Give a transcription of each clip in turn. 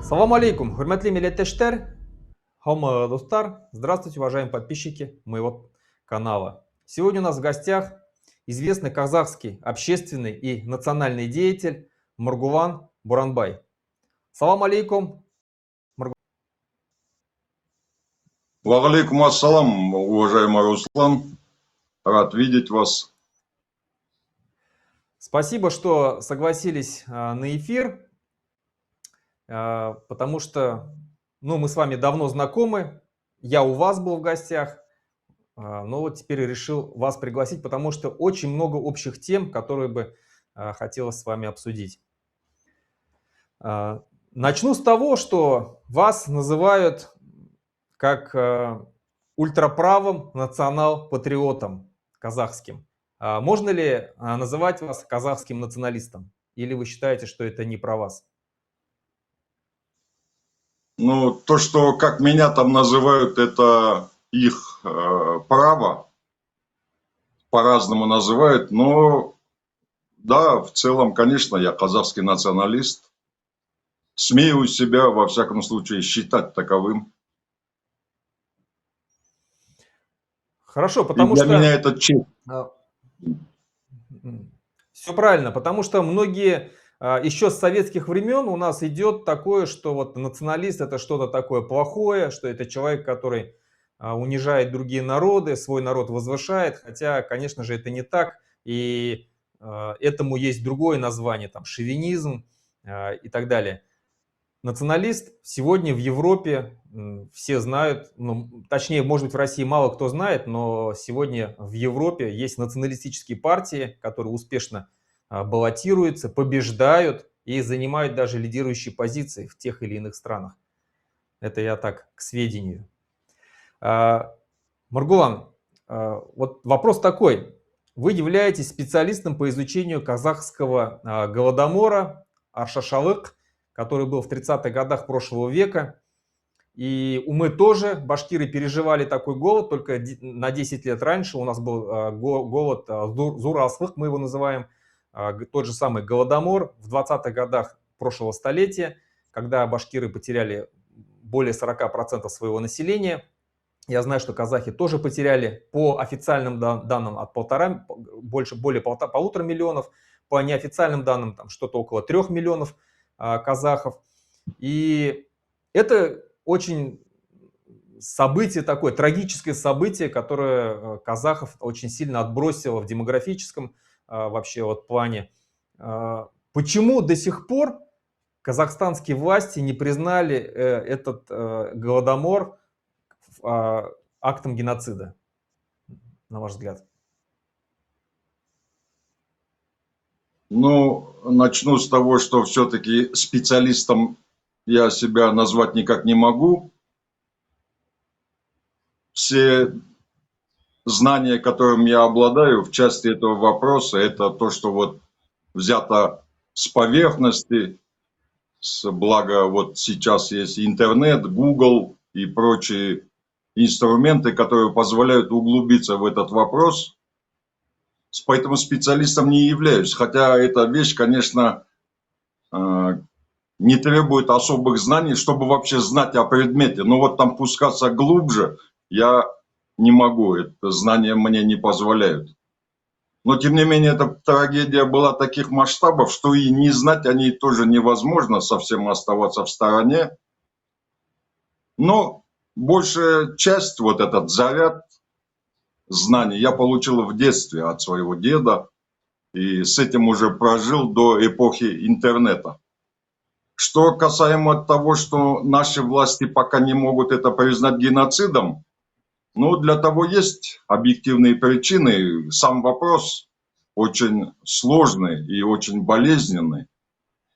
Салам алейкум, хурматли милләттәштәр, хамы достар, здравствуйте, уважаемые подписчики моего канала. Сегодня у нас в гостях известный казахский общественный и национальный деятель Маргулан Буранбай. Салам алейкум. Валейкум ассалам, уважаемый Руслан. Рад видеть вас. Спасибо, что согласились на эфир, потому что мы с вами давно знакомы, я у вас был в гостях. Но вот теперь решил вас пригласить, потому что очень много общих тем, которые бы хотелось с вами обсудить. Начну с того, что вас называют как ультраправым национал-патриотом казахским. Можно ли называть вас казахским националистом? Или вы считаете, что это не про вас? Ну, то, что как меня там называют, это их право. По-разному называют, но да, в целом, конечно, я казахский националист. Смею себя, во всяком случае, считать таковым. Хорошо, И потому для меня что... это честь. Все правильно, потому что многие еще с советских времен у нас идет такое, что вот националист это что-то такое плохое, что это человек, который унижает другие народы, свой народ возвышает, хотя, конечно же, это не так, и этому есть другое название, там, шовинизм и так далее. Националист сегодня в Европе все знают, ну, точнее, может быть, в России мало кто знает, но сегодня в Европе есть националистические партии, которые успешно баллотируются, побеждают и занимают даже лидирующие позиции в тех или иных странах. Это я так к сведению. Маргулан, вот вопрос такой. Вы являетесь специалистом по изучению казахского голодомора Аршашалык, который был в 30-х годах прошлого века. И мы тоже, башкиры, переживали такой голод, только на 10 лет раньше у нас был голод Зур-Аслык, мы его называем, тот же самый голодомор в 20-х годах прошлого столетия, когда башкиры потеряли более 40% своего населения. Я знаю, что казахи тоже потеряли по официальным данным от более 1,5 миллионов, по неофициальным данным там что-то около 3 миллионов казахов. И это очень событие такое, трагическое событие, которое казахов очень сильно отбросило в демографическом вообще вот плане. Почему до сих пор казахстанские власти не признали этот голодомор актом геноцида, на ваш взгляд? Ну, начну с того, что все-таки специалистом я себя назвать никак не могу. Все знания, которым я обладаю в части этого вопроса, это то, что вот взято с поверхности, благо вот сейчас есть интернет, Google и прочие инструменты, которые позволяют углубиться в этот вопрос. Поэтому специалистом не являюсь, хотя эта вещь, конечно, не требует особых знаний, чтобы вообще знать о предмете. Но вот там пускаться глубже я не могу, это знания мне не позволяют. Но тем не менее, эта трагедия была таких масштабов, что и не знать о ней тоже невозможно, совсем оставаться в стороне. Но большая часть, вот этот заряд знаний я получил в детстве от своего деда. И с этим уже прожил до эпохи интернета. Что касаемо того, что наши власти пока не могут это признать геноцидом, ну, для того есть объективные причины. Сам вопрос очень сложный и очень болезненный.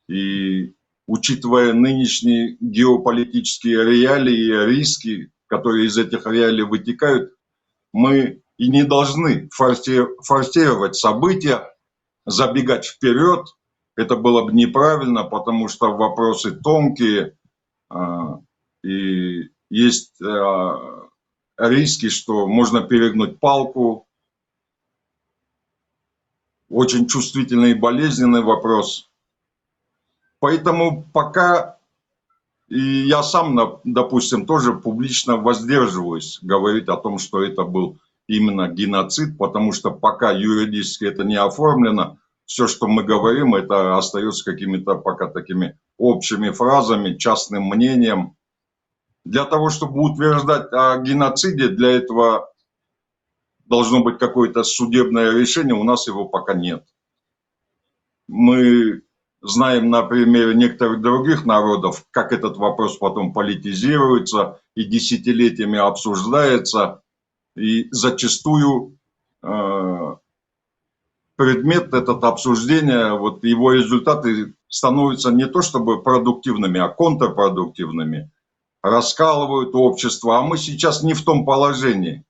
И учитывая нынешние геополитические реалии и риски, которые из этих реалий вытекают, мы и не должны форсировать события, забегать вперед. Это было бы неправильно, потому что вопросы тонкие, и есть риски, что можно перегнуть палку. Очень чувствительный и болезненный вопрос. Поэтому пока И я сам, допустим, тоже публично воздерживаюсь говорить о том, что это был именно геноцид, потому что пока юридически это не оформлено, все, что мы говорим, это остается какими-то пока такими общими фразами, частным мнением. Для того, чтобы утверждать о геноциде, для этого должно быть какое-то судебное решение, у нас его пока нет. Мы знаем на примере некоторых других народов, как этот вопрос потом политизируется и десятилетиями обсуждается, и зачастую предмет этот обсуждения, вот его результаты становятся не то чтобы продуктивными, а контрпродуктивными, раскалывают общество, а мы сейчас не в том положении.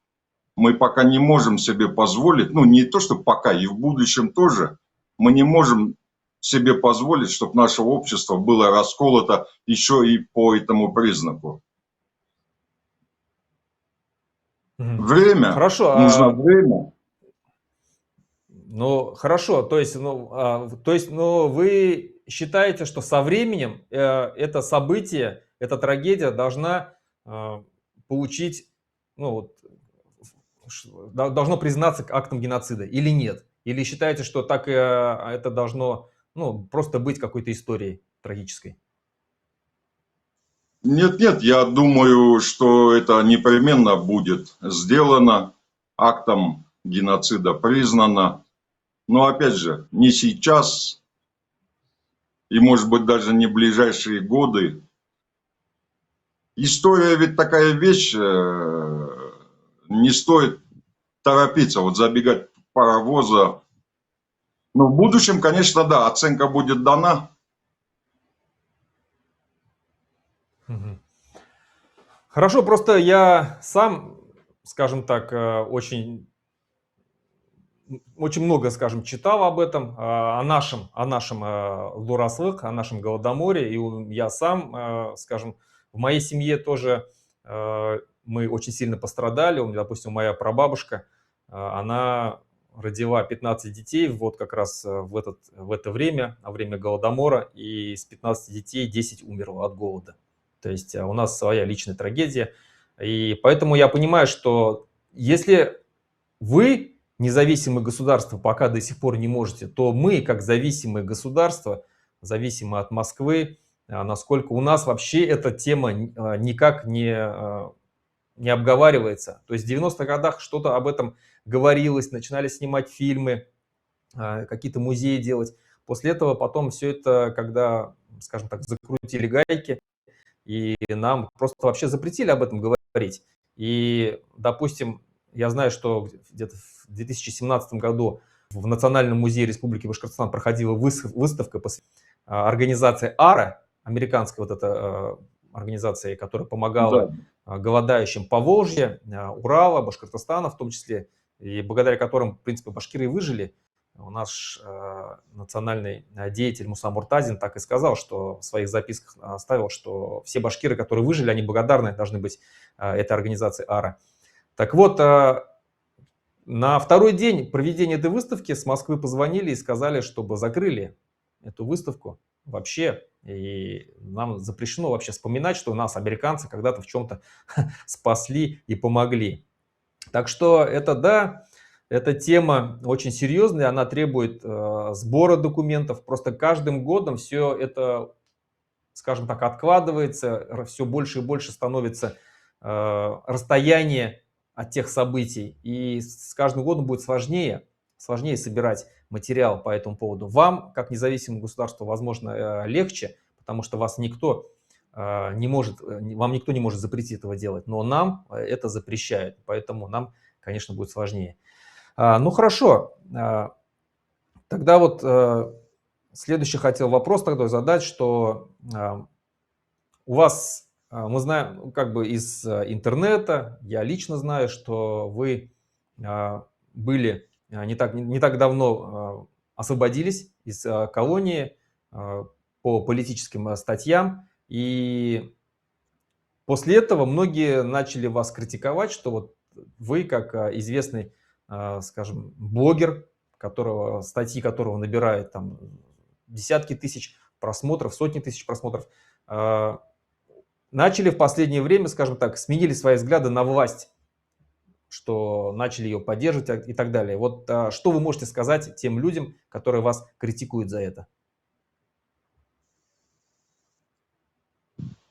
Мы пока не можем себе позволить, ну не то, что пока, и в будущем тоже, мы не можем себе позволить, чтобы наше общество было расколото еще и по этому признаку. Время, Хорошо. нужно время. Ну, хорошо, то есть, ну, вы считаете, что со временем это событие, эта трагедия должна получить, ну, вот, должно признаться актом геноцида или нет? Или считаете, что так это должно, ну, просто быть какой-то историей трагической? Нет, я думаю, что это непременно будет сделано, актом геноцида признано. Но опять же, не сейчас и, может быть, даже не в ближайшие годы. История ведь такая вещь, не стоит торопиться, вот забегать паровоза. Но в будущем, конечно, да, оценка будет дана. Хорошо, просто я сам, скажем так, очень много, скажем, читал об этом, о нашем Лураслык, о нашем Голодоморе. И я сам, скажем, в моей семье тоже мы очень сильно пострадали. Допустим, моя прабабушка, она родила 15 детей вот как раз в это время, во время Голодомора. И из 15 детей 10 умерло от голода. То есть у нас своя личная трагедия. И поэтому я понимаю, что если вы, независимое государство, пока до сих пор не можете, то мы, как зависимое государство, зависимое от Москвы, насколько у нас вообще эта тема никак не обговаривается. То есть в 90-х годах что-то об этом говорилось, начинали снимать фильмы, какие-то музеи делать. После этого потом все это, когда, скажем так, закрутили гайки, и нам просто вообще запретили об этом говорить. И, допустим, я знаю, что где-то в 2017 году в Национальном музее Республики Башкортостан проходила выставка организации АРА, американская вот эта организация, которая Да. помогала голодающим Поволжья, Урала, Башкортостана в том числе, и благодаря которым, в принципе, башкиры выжили. Наш национальный деятель Муса Муртазин так и сказал, что в своих записках оставил, что все башкиры, которые выжили, они благодарны должны быть этой организации АРА. Так вот, на второй день проведения этой выставки с Москвы позвонили и сказали, чтобы закрыли эту выставку вообще. И нам запрещено вообще вспоминать, что нас американцы когда-то в чем-то спасли и помогли. Так что это да. Эта тема очень серьезная, она требует сбора документов. Просто каждым годом все это, скажем так, откладывается, все больше и больше становится расстояние от тех событий. И с каждым годом будет сложнее собирать материал по этому поводу. Вам, как независимому государству, возможно, легче, потому что вас никто не может, вам никто не может запретить этого делать, но нам это запрещают, поэтому нам, конечно, будет сложнее. Ну хорошо, тогда вот следующий хотел вопрос тогда задать, что у вас, мы знаем, как бы из интернета, я лично знаю, что вы были не так давно освободились из колонии по политическим статьям, и после этого многие начали вас критиковать, что вот вы, как известный, скажем, блогер, статьи которого набирают там десятки тысяч просмотров, сотни тысяч просмотров, начали в последнее время, скажем так, сменили свои взгляды на власть, что начали ее поддерживать и так далее. Вот что вы можете сказать тем людям, которые вас критикуют за это?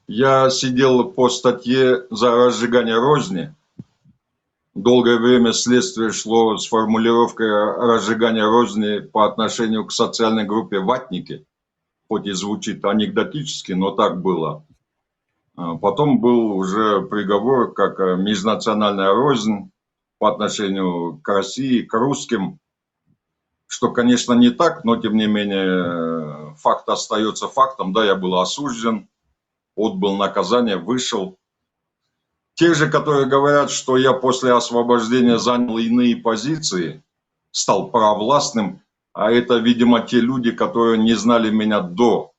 Я сидел по статье за разжигание розни. Долгое время следствие шло с формулировкой разжигания розни по отношению к социальной группе ватники. Хоть и звучит анекдотически, но так было. Потом был уже приговор как межнациональная рознь по отношению к России, к русским. Что, конечно, не так, но тем не менее факт остается фактом. Да, я был осужден, отбыл наказание, вышел. Те же, которые говорят, что я после освобождения занял иные позиции, стал провластным, а это, видимо, те люди, которые не знали меня до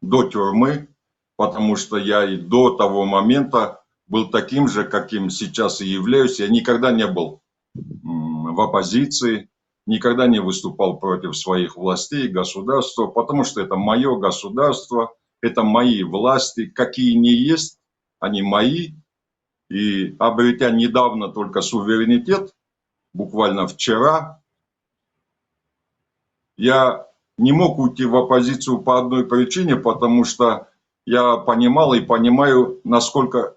тюрьмы, потому что я и до того момента был таким же, каким сейчас и являюсь. Я никогда не был в оппозиции, никогда не выступал против своих властей, государства, потому что это мое государство, это мои власти, какие не есть, они мои. И обретя недавно только суверенитет, буквально вчера, я не мог уйти в оппозицию по одной причине, потому что я понимал и понимаю, насколько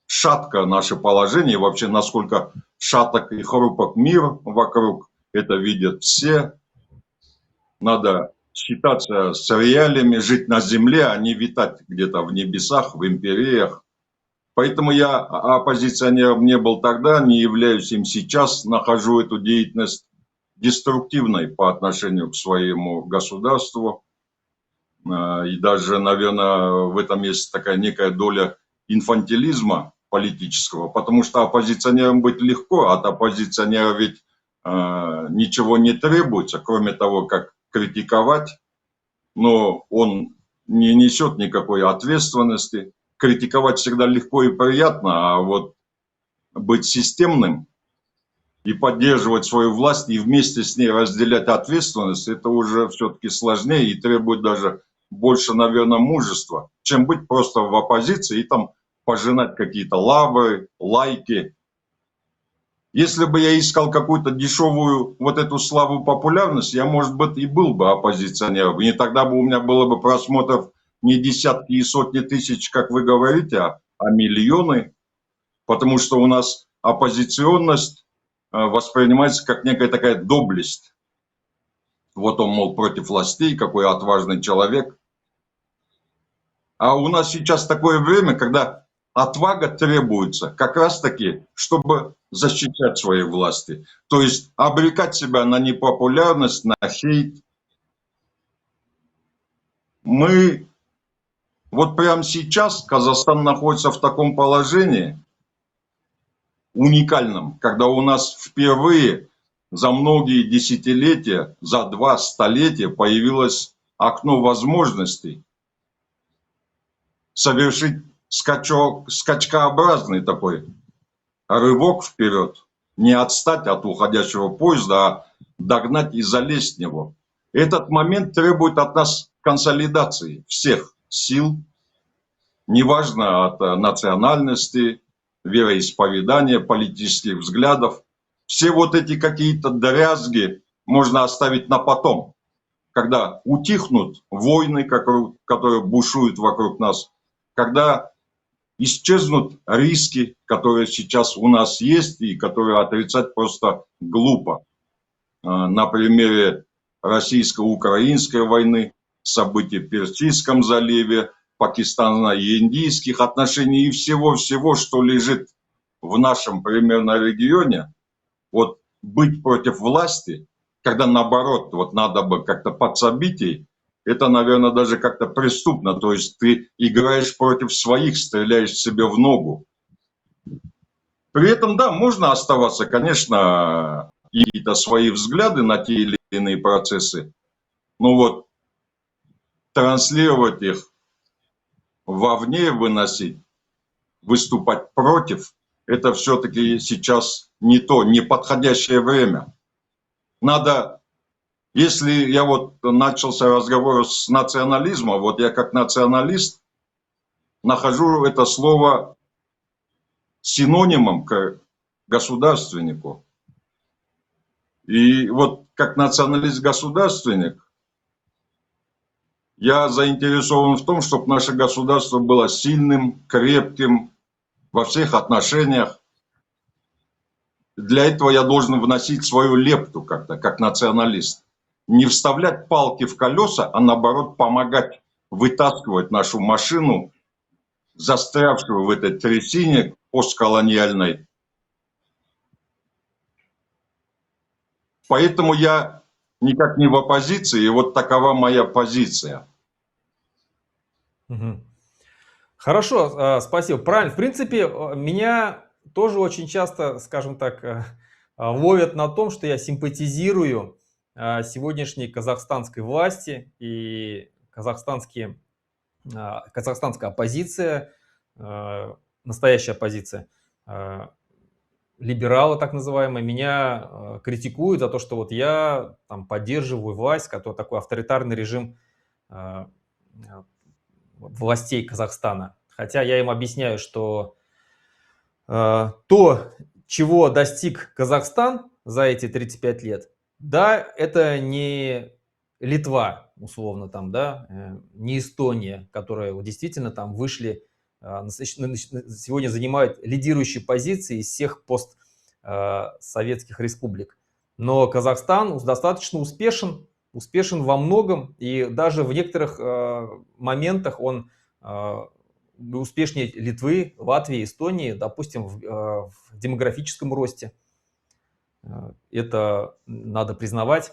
шатко наше положение, вообще насколько шаток и хрупок мир вокруг, это видят все. Надо считаться с реалиями, жить на земле, а не витать где-то в небесах, в империях. Поэтому я оппозиционером не был тогда, не являюсь им сейчас, нахожу эту деятельность деструктивной по отношению к своему государству. И даже, наверное, в этом есть такая некая доля инфантилизма политического, потому что оппозиционером быть легко, от оппозиционера ведь ничего не требуется, кроме того, как критиковать, но он не несет никакой ответственности. Критиковать всегда легко и приятно, а вот быть системным и поддерживать свою власть и вместе с ней разделять ответственность, это уже все-таки сложнее и требует даже больше, наверное, мужества, чем быть просто в оппозиции и там пожинать какие-то лавры, лайки. Если бы я искал какую-то дешевую вот эту славу, популярность, я, может быть, и был бы оппозиционером. И тогда бы у меня было бы просмотров не десятки и сотни тысяч, как вы говорите, а миллионы. Потому что у нас оппозиционность воспринимается как некая такая доблесть. Вот он, мол, против властей, какой отважный человек. А у нас сейчас такое время, когда отвага требуется как раз-таки, чтобы защищать свои власти. То есть обрекать себя на непопулярность, на хейт. Мы, вот прямо сейчас Казахстан находится в таком положении уникальном, когда у нас впервые за многие десятилетия, за 2 столетия появилось окно возможностей совершить скачкообразный такой рывок вперед, не отстать от уходящего поезда, а догнать и залезть в него. Этот момент требует от нас консолидации всех сил, неважно от национальности, вероисповедания, политических взглядов. Все вот эти какие-то дрязги можно оставить на потом, когда утихнут войны, которые бушуют вокруг нас, когда исчезнут риски, которые сейчас у нас есть и которые отрицать просто глупо. На примере российско-украинской войны, событий в Персидском заливе, Пакистана и индийских отношений и всего-всего, что лежит в нашем примерно регионе, вот быть против власти, когда наоборот, вот надо бы как-то подсобить ей, это, наверное, даже как-то преступно. То есть ты играешь против своих, стреляешь себе в ногу. При этом, да, можно оставаться, конечно, какие-то свои взгляды на те или иные процессы, но вот транслировать их вовне, выносить, выступать против, это все-таки сейчас не то, не подходящее время. Надо, если я вот начался разговор с национализмом, вот я как националист, нахожу это слово синонимом к государственнику. И вот как националист-государственник, я заинтересован в том, чтобы наше государство было сильным, крепким во всех отношениях. Для этого я должен вносить свою лепту как-то, как националист. Не вставлять палки в колеса, а наоборот помогать вытаскивать нашу машину, застрявшую в этой трясине постколониальной. Поэтому я никак не в оппозиции, и вот такова моя позиция. Хорошо, спасибо. Правильно. В принципе, меня тоже очень часто, скажем так, ловят на том, что я симпатизирую сегодняшней казахстанской власти и казахстанская оппозиция, настоящая оппозиция, либералы так называемые, меня критикуют за то, что вот я там поддерживаю власть, который такой авторитарный режим властей Казахстана. Хотя я им объясняю, что то, чего достиг Казахстан за эти 35 лет, да, это не Литва, условно, там, да, не Эстония, которые вот действительно там вышли, сегодня занимают лидирующие позиции из всех постсоветских республик. Но Казахстан достаточно успешен во многом, и даже в некоторых моментах он успешнее Литвы, Латвии, Эстонии, допустим, в демографическом росте. Это надо признавать.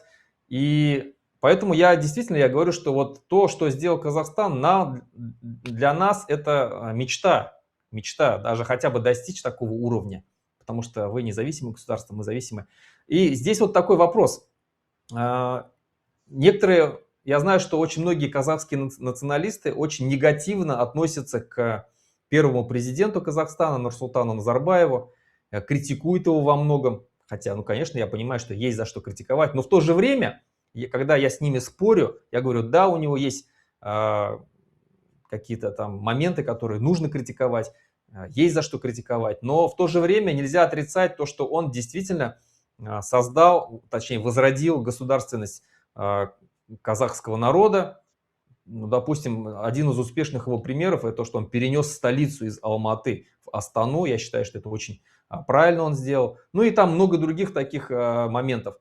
И поэтому я говорю, что вот то, что сделал Казахстан, для нас это мечта, даже хотя бы достичь такого уровня, потому что вы независимое государство, мы зависимы. И здесь вот такой вопрос. Некоторые, я знаю, что очень многие казахские националисты очень негативно относятся к первому президенту Казахстана Нурсултану Назарбаеву, критикуют его во многом, хотя, ну, конечно, я понимаю, что есть за что критиковать, но в то же время, когда я с ними спорю, я говорю, да, у него есть какие-то там моменты, которые нужно критиковать, есть за что критиковать, но в то же время нельзя отрицать то, что он действительно создал, точнее, возродил государственность казахского народа. Ну, допустим, один из успешных его примеров — это то, что он перенес столицу из Алматы в Астану. Я считаю, что это очень правильно он сделал. Ну и там много других таких моментов.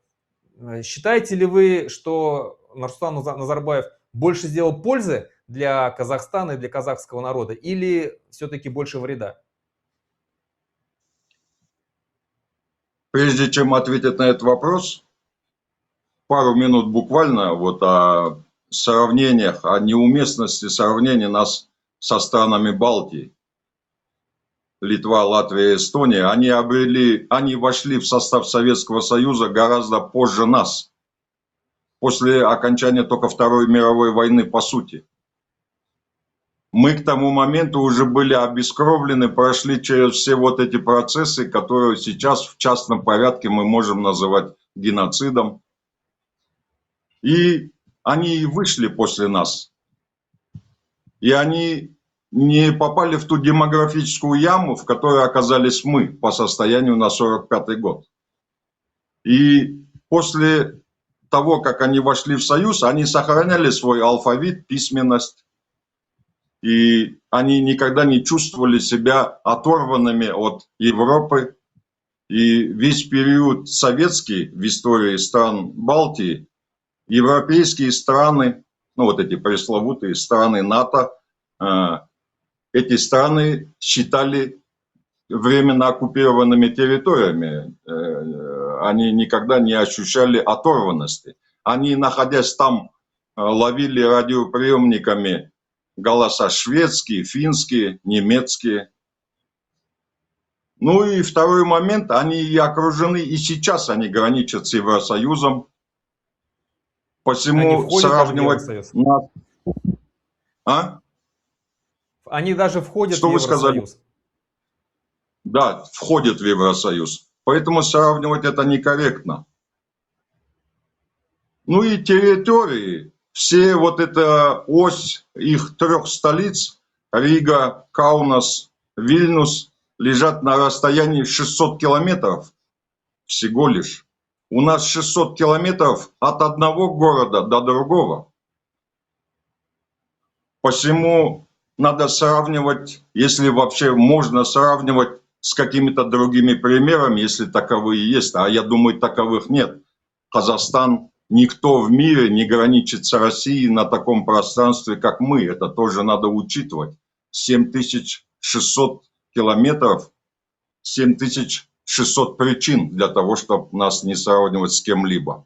Считаете ли вы, что Нурсултан Назарбаев больше сделал пользы для Казахстана и для казахского народа, или все-таки больше вреда? Прежде чем ответить на этот вопрос, пару минут буквально вот о сравнениях, о неуместности сравнения нас со странами Балтии. Литва, Латвия, Эстония, они вошли в состав Советского Союза гораздо позже нас, после окончания только Второй мировой войны по сути. Мы к тому моменту уже были обескровлены, прошли через все вот эти процессы, которые сейчас в частном порядке мы можем называть геноцидом. И они вышли после нас. И они не попали в ту демографическую яму, в которой оказались мы по состоянию на 1945 год. И после того, как они вошли в Союз, они сохраняли свой алфавит, письменность. И они никогда не чувствовали себя оторванными от Европы. И весь период советский в истории стран Балтии, европейские страны, ну вот эти пресловутые страны НАТО, эти страны считали временно оккупированными территориями. Они никогда не ощущали оторванности. Они, находясь там, ловили радиоприемниками голоса шведские, финские, немецкие. Ну и второй момент, они и окружены, и сейчас они граничат с Евросоюзом. Посему сравнивать нас... А? Они даже входят Что в Евросоюз. Вы сказали? Да, входят в Евросоюз. Поэтому сравнивать это некорректно. Ну и территории, все вот эта ось их трех столиц, Рига, Каунас, Вильнюс лежат на расстоянии 600 километров всего лишь. У нас 600 километров от одного города до другого. Посему надо сравнивать, если вообще можно сравнивать с какими-то другими примерами, если таковые есть. А я думаю, таковых нет. Казахстан, никто в мире не граничит с Россией на таком пространстве, как мы. Это тоже надо учитывать. 7600 километров, 7600 причин для того, чтобы нас не сравнивать с кем-либо.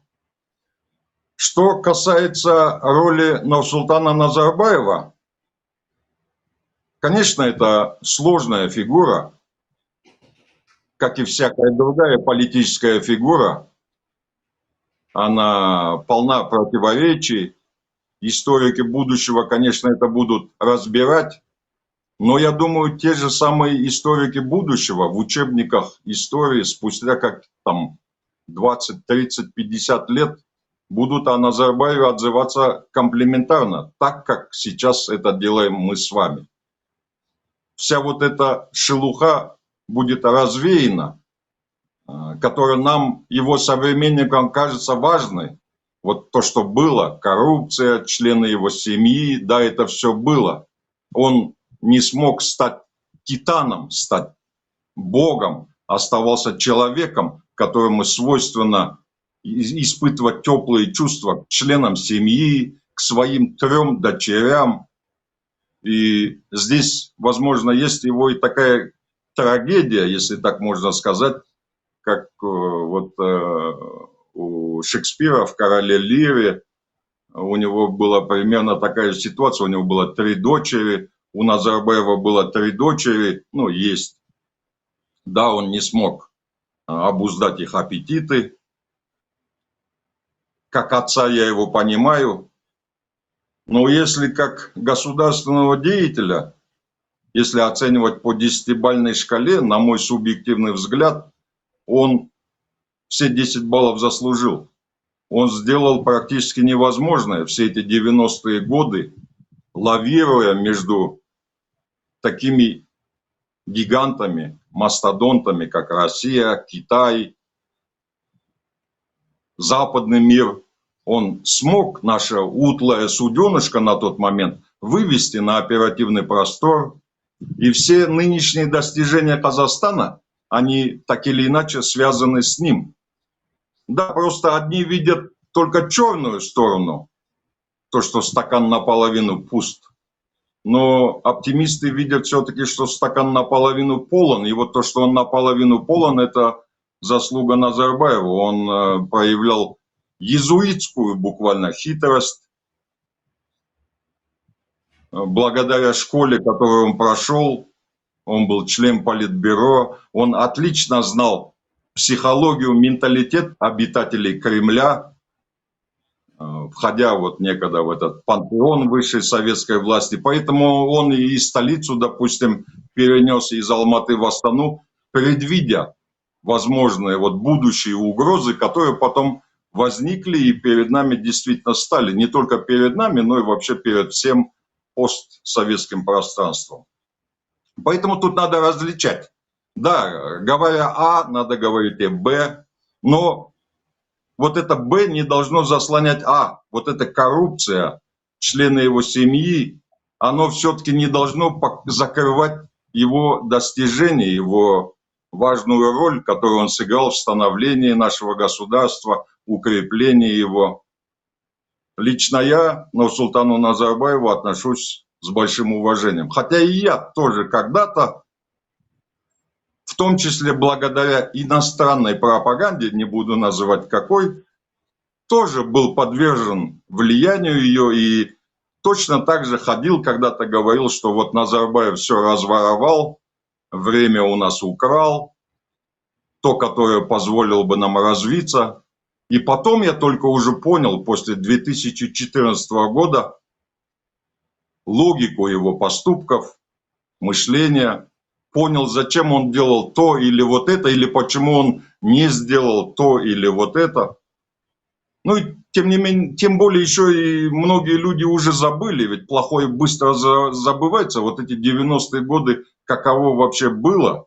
Что касается роли Нурсултана Назарбаева, конечно, это сложная фигура, как и всякая другая политическая фигура. Она полна противоречий. Историки будущего, конечно, это будут разбирать. Но я думаю, те же самые историки будущего в учебниках истории спустя как там 20, 30, 50 лет будут о Назарбаеве отзываться комплиментарно, так как сейчас это делаем мы с вами. Вся вот эта шелуха будет развеяна, которая нам, его современникам, кажется важной. Вот то, что было, коррупция, члены его семьи, да, это все было. Он не смог стать титаном, стать богом, оставался человеком, которому свойственно испытывать теплые чувства к членам семьи, к своим 3 дочерям. И здесь, возможно, есть его и такая трагедия, если так можно сказать, как вот у Шекспира в «Короле Лире». У него была примерно такая ситуация, у него было 3 дочери, у Назарбаева было 3 дочери, ну, есть. Да, он не смог обуздать их аппетиты. Как отца я его понимаю. Но если как государственного деятеля, если оценивать по 10-бальной шкале, на мой субъективный взгляд, он все 10 баллов заслужил. Он сделал практически невозможное все эти 90-е годы, лавируя между такими гигантами, мастодонтами, как Россия, Китай, западный мир. Он смог, наше утлое суденышко на тот момент, вывести на оперативный простор. И все нынешние достижения Казахстана, они так или иначе связаны с ним. Да, просто одни видят только черную сторону, то, что стакан наполовину пуст. Но оптимисты видят все-таки, что стакан наполовину полон. И вот то, что он наполовину полон, это заслуга Назарбаева. Он проявлял иезуитскую буквально хитрость. Благодаря школе, которую он прошел, он был член политбюро, он отлично знал психологию, менталитет обитателей Кремля, входя вот некогда в этот пантеон высшей советской власти. Поэтому он и столицу, допустим, перенес из Алматы в Астану, предвидя возможные вот будущие угрозы, которые потом возникли и перед нами действительно стали. Не только перед нами, но и вообще перед всем постсоветским пространством. Поэтому тут надо различать. Да, говоря А, надо говорить и Б, но вот это Б не должно заслонять А. Вот эта коррупция, члены его семьи, оно все-таки не должно закрывать его достижения, его важную роль, которую он сыграл в становлении нашего государства, укреплении его. Лично я к Нурсултану Назарбаеву отношусь с большим уважением. Хотя и я тоже когда-то, в том числе благодаря иностранной пропаганде, не буду называть какой, тоже был подвержен влиянию ее и точно так же ходил, когда-то говорил, что вот Назарбаев все разворовал, время у нас украл, то, которое позволило бы нам развиться. И потом я только уже понял, после 2014 года, логику его поступков, мышления, понял, зачем он делал то или вот это, или почему он не сделал то или вот это. Ну и тем не менее, тем более еще и многие люди уже забыли, ведь плохое быстро забывается. Вот эти 90-е годы, каково вообще было,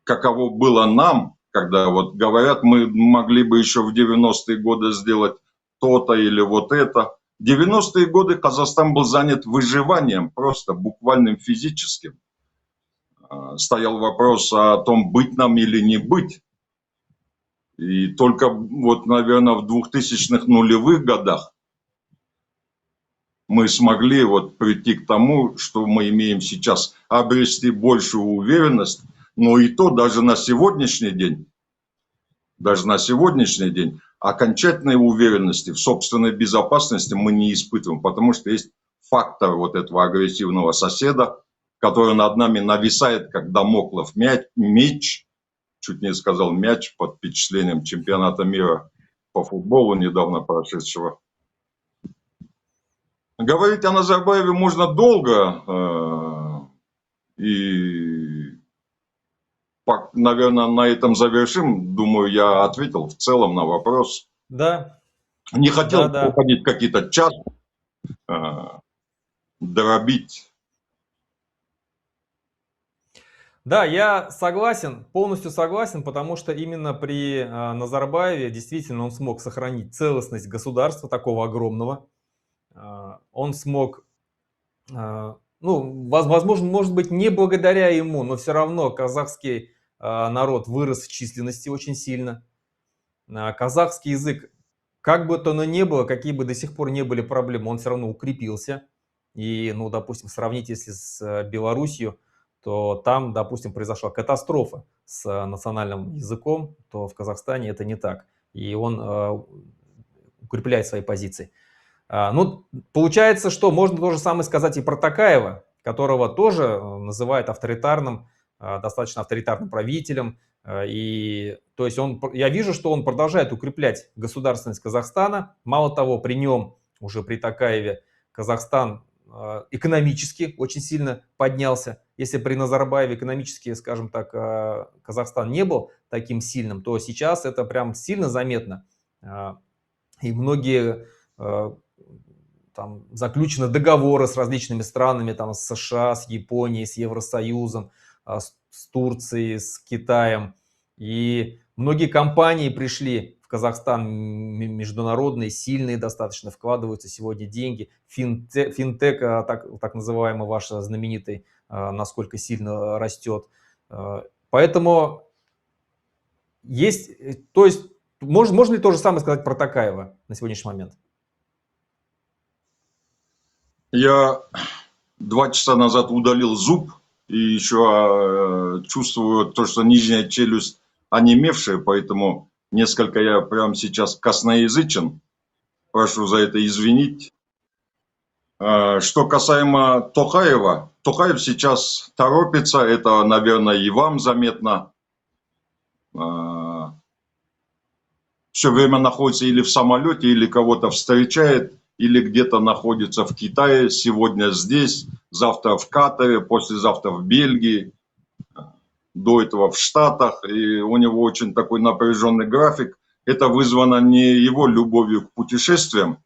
каково было нам, когда вот говорят, мы могли бы еще в 90-е годы сделать то-то или вот это. В 90-е годы Казахстан был занят выживанием, просто буквальным физическим. Стоял вопрос о том, быть нам или не быть. И только вот, наверное, в 2000-х нулевых годах мы смогли вот прийти к тому, что мы имеем сейчас, обрести большую уверенность, но и то даже на сегодняшний день, окончательной уверенности в собственной безопасности мы не испытываем, потому что есть фактор вот этого агрессивного соседа, который над нами нависает, как дамоклов меч, чуть не сказал мяч, под впечатлением чемпионата мира по футболу недавно прошедшего. Говорить о Назарбаеве можно долго, и, наверное, на этом завершим. Думаю, я ответил в целом на вопрос. Да. Не хотел уходить в какие-то час, дробить. Да, я согласен, полностью согласен, потому что именно при Назарбаеве действительно он смог сохранить целостность государства, такого огромного. Он смог, ну, возможно, может быть, не благодаря ему, но все равно казахский народ вырос в численности очень сильно. Казахский язык, как бы то ни было, какие бы до сих пор не были проблемы, он все равно укрепился. И, ну, допустим, сравнить если с Белоруссией, то там, допустим, произошла катастрофа с национальным языком, то в Казахстане это не так. И он укрепляет свои позиции. Ну, получается, что можно то же самое сказать и про Токаева, которого тоже называют авторитарным, достаточно авторитарным правителем. И, то есть я вижу, что он продолжает укреплять государственность Казахстана. Мало того, при нем, уже при Токаеве, Казахстан экономически очень сильно поднялся. Если при Назарбаеве экономически, скажем так, Казахстан не был таким сильным, то сейчас это прям сильно заметно. И многие там заключены договоры с различными странами, там с США, с Японией, с Евросоюзом, с Турцией, с Китаем. И многие компании пришли в Казахстан, международные, сильные достаточно, вкладываются сегодня деньги. Финтек, так называемый ваш знаменитый, насколько сильно растет. Поэтому есть, то есть, можно ли то же самое сказать про Токаева на сегодняшний момент? Я 2 часа назад удалил зуб и еще чувствую то, что нижняя челюсть онемевшая, поэтому несколько я прямо сейчас косноязычен. Прошу за это извинить. Что касаемо Токаева, Токаев сейчас торопится, это, наверное, и вам заметно. Все время находится или в самолете, или кого-то встречает, или где-то находится в Китае, сегодня здесь, завтра в Катаре, послезавтра в Бельгии, до этого в Штатах, и у него очень такой напряженный график. Это вызвано не его любовью к путешествиям,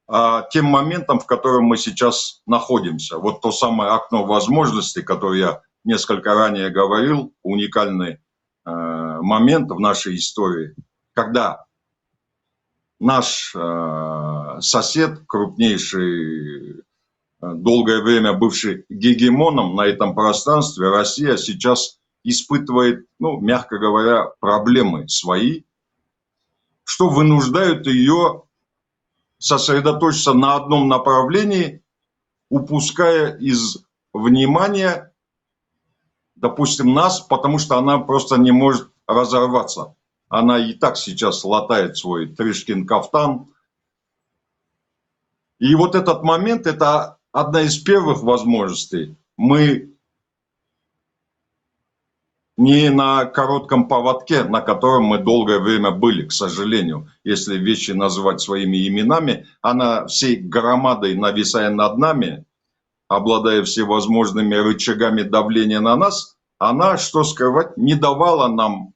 а тем моментом, в котором мы сейчас находимся. Вот то самое окно возможностей, которое я несколько ранее говорил, уникальный момент в нашей истории, когда наш сосед, крупнейший, долгое время бывший гегемоном на этом пространстве, Россия сейчас испытывает, ну, мягко говоря, проблемы свои, что вынуждают ее сосредоточиться на одном направлении, упуская из внимания, допустим, нас, потому что она просто не может разорваться. Она и так сейчас латает свой Тришкин кафтан. И вот этот момент, это одна из первых возможностей. Мы не на коротком поводке, на котором мы долгое время были, к сожалению. Если вещи называть своими именами, она всей громадой, нависая над нами, обладая всевозможными рычагами давления на нас, она, что скрывать, не давала нам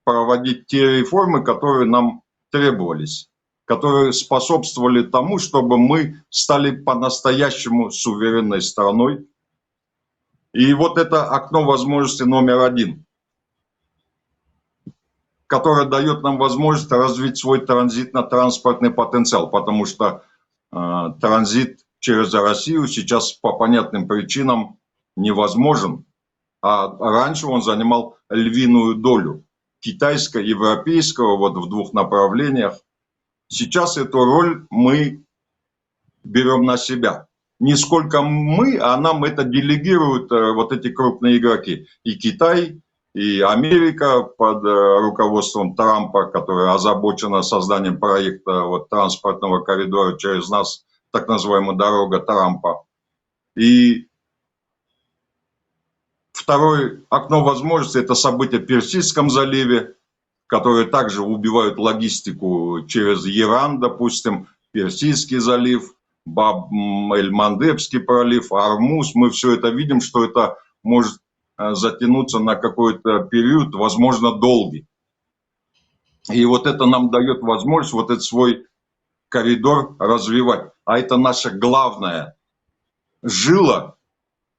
проводить те реформы, которые нам требовались. которые способствовали тому, чтобы мы стали по-настоящему суверенной страной. И вот это окно возможностей номер один, которое дает нам возможность развить свой транзитно-транспортный потенциал, потому что транзит через Россию сейчас по понятным причинам невозможен, а раньше он занимал львиную долю китайско-европейского вот в двух направлениях. Сейчас эту роль мы берем на себя. Не сколько мы, а нам это делегируют вот эти крупные игроки. И Китай, и Америка под руководством Трампа, которая озабочена созданием проекта вот, транспортного коридора через нас, так называемая дорога Трампа. И второе окно возможностей – это события в Персидском заливе, которые также убивают логистику через Иран, допустим, Персидский залив, Баб-эль-Мандебский пролив, Ормуз. Мы все это видим, что это может затянуться на какой-то период, возможно, долгий. И вот это нам дает возможность вот этот свой коридор развивать. А это наша главная жила,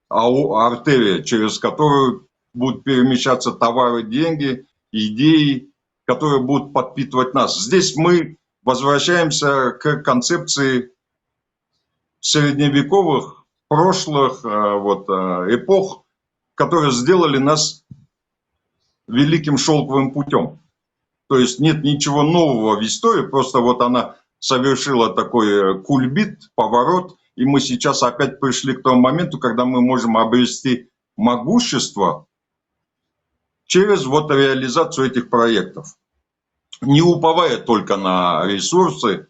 артерия, через которую будут перемещаться товары, деньги, идеи, которые будут подпитывать нас. Здесь мы возвращаемся к концепции средневековых, прошлых эпох, которые сделали нас великим шелковым путем. То есть нет ничего нового в истории, просто вот она совершила такой кульбит, поворот, и мы сейчас опять пришли к тому моменту, когда мы можем обрести могущество через вот реализацию этих проектов. Не уповая только на ресурсы,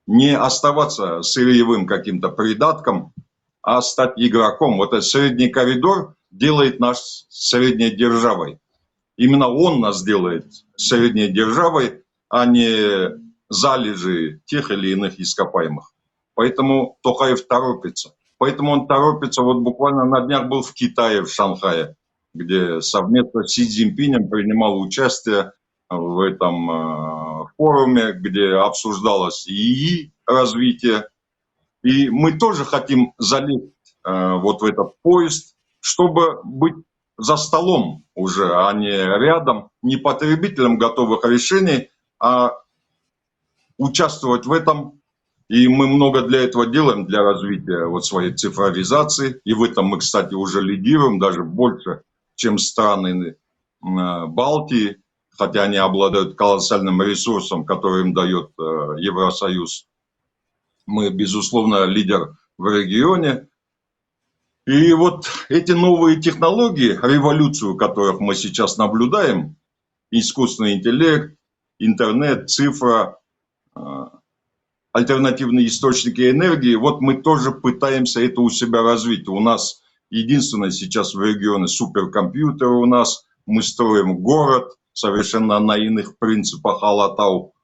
не оставаться сырьевым каким-то придатком, а стать игроком. Вот этот средний коридор делает нас средней державой. Именно он нас делает средней державой, а не залежи тех или иных ископаемых. Поэтому Токаев торопится. Поэтому он торопится, вот буквально на днях был в Китае, в Шанхае, где совместно с Си Цзиньпинем принимал участие в этом форуме, где обсуждалось ИИ развитие. И мы тоже хотим залезть вот в этот поезд, чтобы быть за столом уже, а не рядом, не потребителем готовых решений, а участвовать в этом. И мы много для этого делаем, для развития вот своей цифровизации. И в этом мы, кстати, уже лидируем, даже больше, чем страны Балтии, хотя они обладают колоссальным ресурсом, который им дает Евросоюз. Мы, безусловно, лидер в регионе. И вот эти новые технологии, революцию которых мы сейчас наблюдаем, искусственный интеллект, интернет, цифра, альтернативные источники энергии, вот мы тоже пытаемся это у себя развить. У нас единственное сейчас в регионе суперкомпьютеры у нас, мы строим город совершенно на иных принципах Алатау.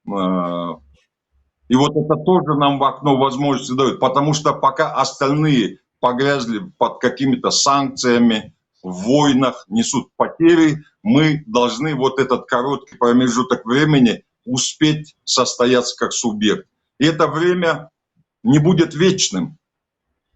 И вот это тоже нам в окно возможности дает, потому что пока остальные погрязли под какими-то санкциями, в войнах, несут потери, мы должны вот этот короткий промежуток времени успеть состояться как субъект. И это время не будет вечным.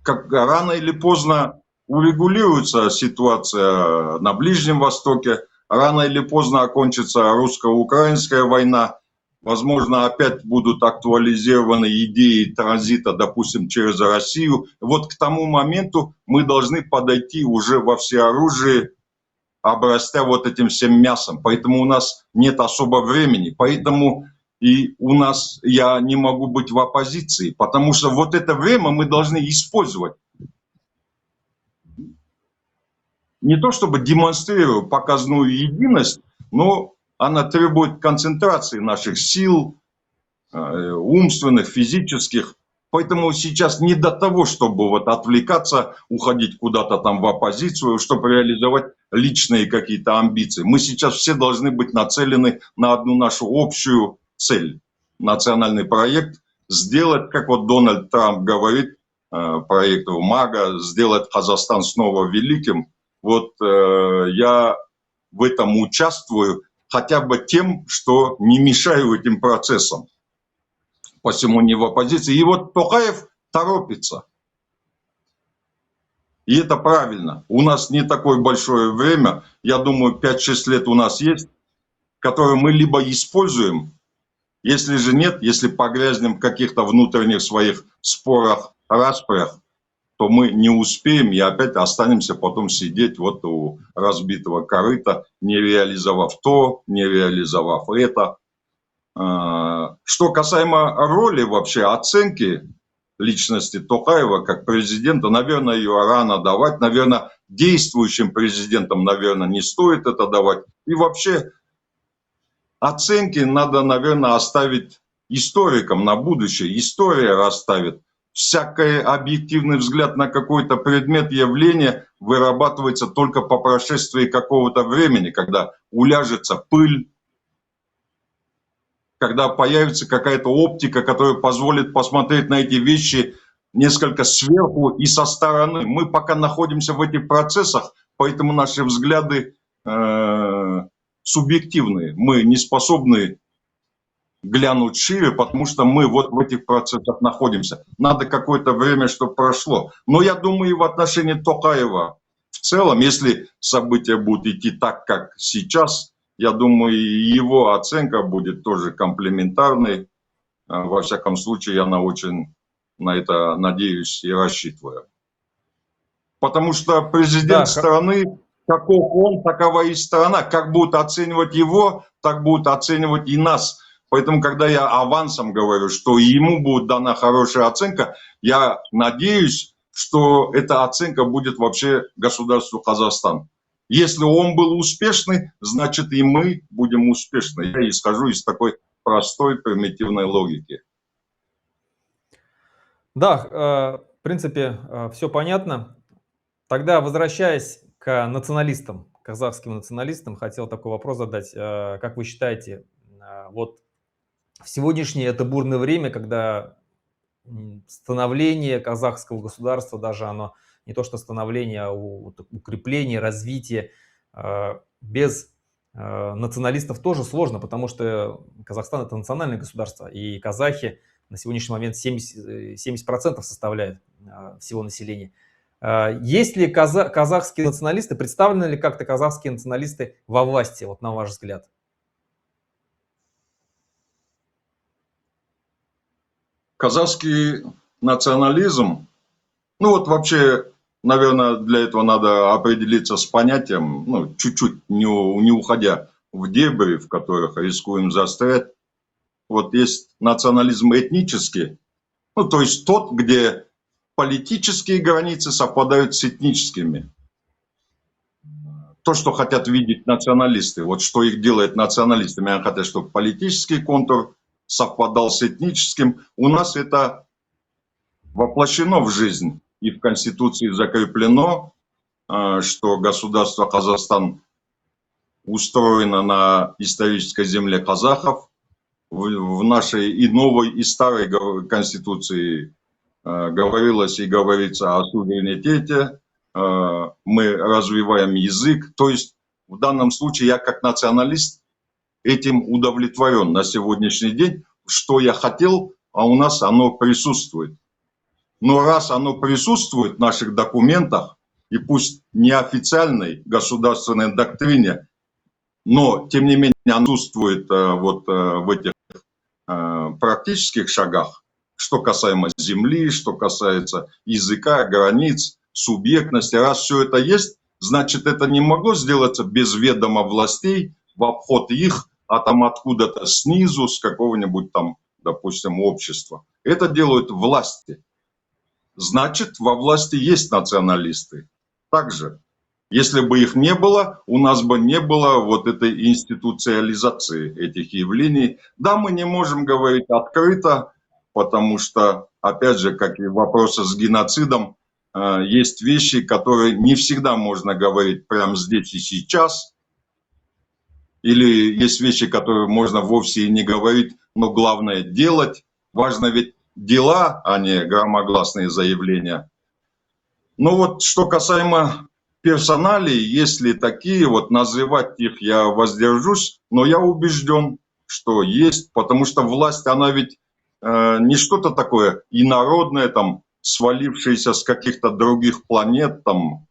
Как рано или поздно урегулируется ситуация на Ближнем Востоке, рано или поздно окончится русско-украинская война, возможно, опять будут актуализированы идеи транзита, допустим, через Россию. Вот к тому моменту мы должны подойти уже во всеоружии, обрастя вот этим всем мясом. Поэтому у нас нет особо времени. Поэтому и у нас я не могу быть в оппозиции, потому что вот это время мы должны использовать. Не то чтобы демонстрировать показную единость, но она требует концентрации наших сил, умственных, физических. Поэтому сейчас не до того, чтобы вот отвлекаться, уходить куда-то там в оппозицию, чтобы реализовать личные какие-то амбиции. Мы сейчас все должны быть нацелены на одну нашу общую цель. Национальный проект сделать, как вот Дональд Трамп говорит, проект МАГА, сделать Казахстан снова великим. Вот я в этом участвую, хотя бы тем, что не мешаю этим процессам. Посему не в оппозиции. И вот Токаев торопится. И это правильно. У нас не такое большое время. Я думаю, 5-6 лет у нас есть, которые мы либо используем, если же нет, если погрязнем в каких-то внутренних своих спорах, распрях, то мы не успеем и опять останемся потом сидеть вот у разбитого корыта, не реализовав то, не реализовав это. Что касаемо роли вообще, оценки личности Токаева как президента, наверное, ее рано давать. Наверное, действующим президентам, наверное, не стоит это давать. И вообще оценки надо, наверное, оставить историкам на будущее. История расставит. Всякий объективный взгляд на какой-то предмет, явление вырабатывается только по прошествии какого-то времени, когда уляжется пыль, когда появится какая-то оптика, которая позволит посмотреть на эти вещи несколько сверху и со стороны. Мы пока находимся в этих процессах, поэтому наши взгляды субъективные. Мы не способны глянуть шире, потому что мы вот в этих процессах находимся. Надо какое-то время, чтобы прошло. Но я думаю, и в отношении Токаева в целом, если события будут идти так, как сейчас, я думаю, его оценка будет тоже комплементарной. Во всяком случае, я очень на это надеюсь и рассчитываю. Потому что президент страны, каков он, такова и страна. Как будут оценивать его, так будут оценивать и нас. Поэтому, когда я авансом говорю, что ему будет дана хорошая оценка, я надеюсь, что эта оценка будет вообще государству Казахстан. Если он был успешный, значит и мы будем успешны. Я исхожу из такой простой, примитивной логики. Да, в принципе, все понятно. Тогда, возвращаясь к националистам, казахским националистам, хотел такой вопрос задать. Как вы считаете, вот в сегодняшнее это бурное время, когда становление казахского государства, даже оно не то что становление, а укрепление, развитие, без националистов тоже сложно, потому что Казахстан — это национальное государство, и казахи на сегодняшний момент 70% составляют всего населения. Есть ли казахские националисты, представлены ли как-то казахские националисты во власти, вот на ваш взгляд? Казахский национализм, ну вот вообще, наверное, для этого надо определиться с понятием, ну, чуть-чуть не уходя в дебри, в которых рискуем застрять. Вот есть национализм этнический, ну, то есть тот, где политические границы совпадают с этническими. То, что хотят видеть националисты, вот что их делает националистами, они хотят, чтобы политический контур совпадал с этническим. У нас это воплощено в жизнь и в Конституции закреплено, что государство Казахстан устроено на исторической земле казахов. В нашей и новой, и старой Конституции говорилось и говорится о суверенитете, мы развиваем язык. То есть в данном случае я как националист этим удовлетворен на сегодняшний день. Что я хотел, а у нас оно присутствует. Но раз оно присутствует в наших документах, и пусть неофициальной государственной доктрине, но тем не менее оно присутствует вот в этих практических шагах, что касаемо земли, что касается языка, границ, субъектности. Раз все это есть, значит, это не могло сделаться без ведома властей, в обход их, а там откуда-то снизу, с какого-нибудь там, допустим, общества. Это делают власти. Значит, во власти есть националисты. Также, если бы их не было, у нас бы не было вот этой институциализации этих явлений. Да, мы не можем говорить открыто, потому что, опять же, как и вопросы с геноцидом, есть вещи, которые не всегда можно говорить прямо здесь и сейчас. Или есть вещи, которые можно вовсе и не говорить, но главное делать. Важно ведь дела, а не громогласные заявления. Но вот что касаемо персоналии, если такие, вот называть их я воздержусь, но я убежден, что есть, потому что власть, она ведь не что-то такое инородное, там, свалившееся с каких-то других планет, там,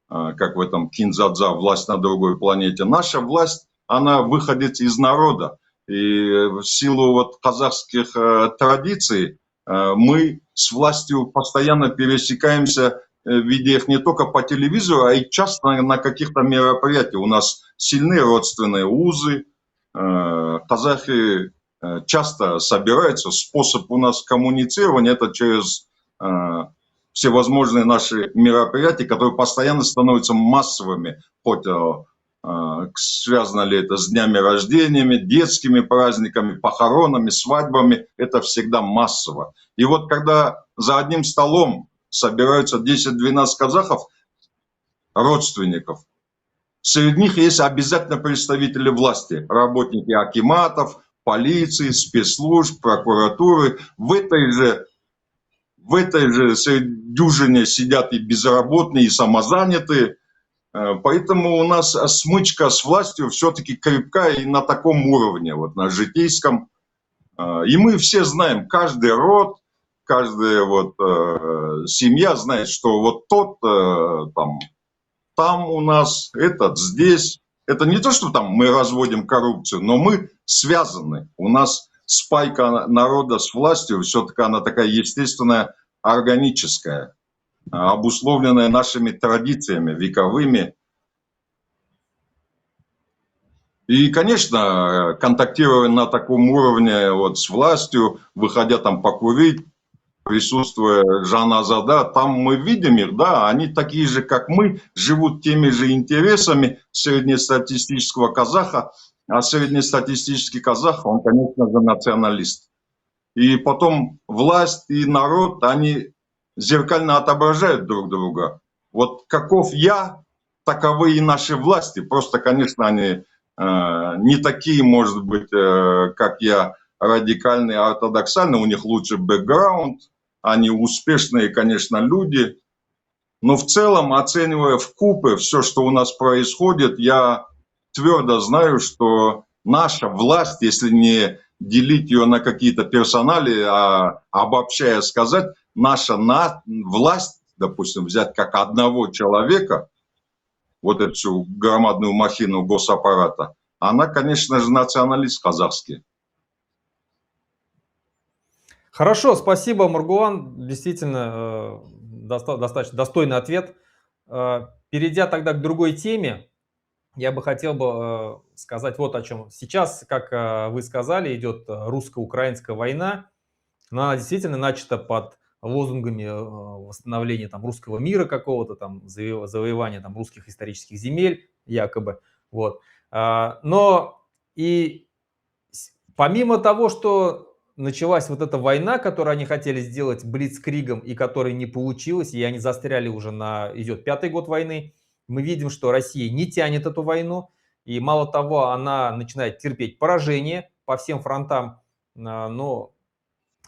как в этом Кинзадза, власть на другой планете. Наша власть, она выходит из народа. И в силу вот казахских традиций мы с властью постоянно пересекаемся, видя их не только по телевизору, а и часто на каких-то мероприятиях. У нас сильные родственные узы, казахи часто собираются. Способ у нас коммуницирования – это через всевозможные наши мероприятия, которые постоянно становятся массовыми, хоть связано ли это с днями рождениями, детскими праздниками, похоронами, свадьбами, это всегда массово. И вот когда за одним столом собираются 10-12 казахов, родственников, среди них есть обязательно представители власти, работники акиматов, полиции, спецслужб, прокуратуры. В этой же дюжине сидят и безработные, и самозанятые. Поэтому у нас смычка с властью все-таки крепкая и на таком уровне, вот на житейском. И мы все знаем, каждый род, каждая вот семья знает, что вот тот там у нас, этот здесь. Это не то, что там мы разводим коррупцию, но мы связаны. У нас спайка народа с властью, все-таки она такая естественная, органическая, обусловленная нашими традициями вековыми. И, конечно, контактируя на таком уровне вот с властью, выходя там покурить, присутствуя Жаназада, там мы видим их, да, они такие же, как мы, живут теми же интересами среднестатистического казаха, а среднестатистический казах, он, конечно же, националист. И потом власть и народ, они зеркально отображают друг друга. Вот каков я, таковы и наши власти. Просто, конечно, они не такие, может быть, как я, радикальные, ортодоксальные. У них лучше бэкграунд, они успешные, конечно, люди. Но в целом, оценивая вкупе все, что у нас происходит, я твердо знаю, что наша власть, если не делить ее на какие-то персонали, а обобщая сказать, наша власть, допустим, взять как одного человека, вот эту всю громадную махину госаппарата, она, конечно же, националист казахский. Хорошо, спасибо, Маргулан. Действительно, достаточно достойный ответ. Перейдя тогда к другой теме, я бы хотел бы сказать вот о чем. Сейчас, как вы сказали, идет русско-украинская война. Она действительно начата под лозунгами восстановления там, русского мира какого-то, там, завоевания там, русских исторических земель, якобы. Вот. Но и помимо того, что началась вот эта война, которую они хотели сделать блицкригом и которая не получилась, и они застряли уже идет 5-й год войны, мы видим, что Россия не тянет эту войну, и мало того, она начинает терпеть поражение по всем фронтам, но,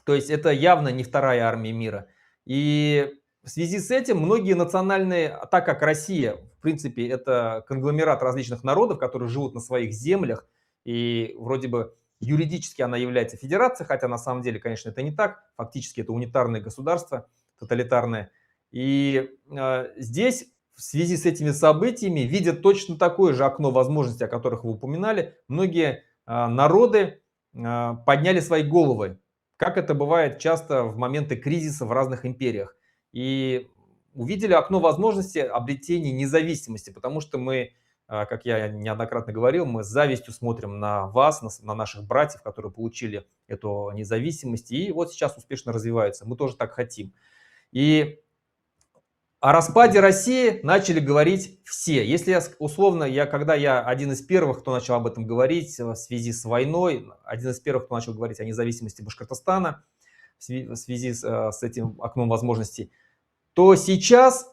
то есть это явно не вторая армия мира. И в связи с этим многие национальные, так как Россия, в принципе, это конгломерат различных народов, которые живут на своих землях, и вроде бы юридически она является федерацией, хотя на самом деле, конечно, это не так. Фактически это унитарное государство, тоталитарное. И здесь в связи с этими событиями, видя точно такое же окно возможностей, о которых вы упоминали, многие народы подняли свои головы, как это бывает часто в моменты кризиса в разных империях. И увидели окно возможности обретения независимости, потому что мы, как я неоднократно говорил, мы с завистью смотрим на вас, на наших братьев, которые получили эту независимость, и вот сейчас успешно развиваются. Мы тоже так хотим. И о распаде России начали говорить все. Если я, условно, когда я один из первых, кто начал об этом говорить в связи с войной, один из первых, кто начал говорить о независимости Башкортостана в связи с этим окном возможностей, то сейчас,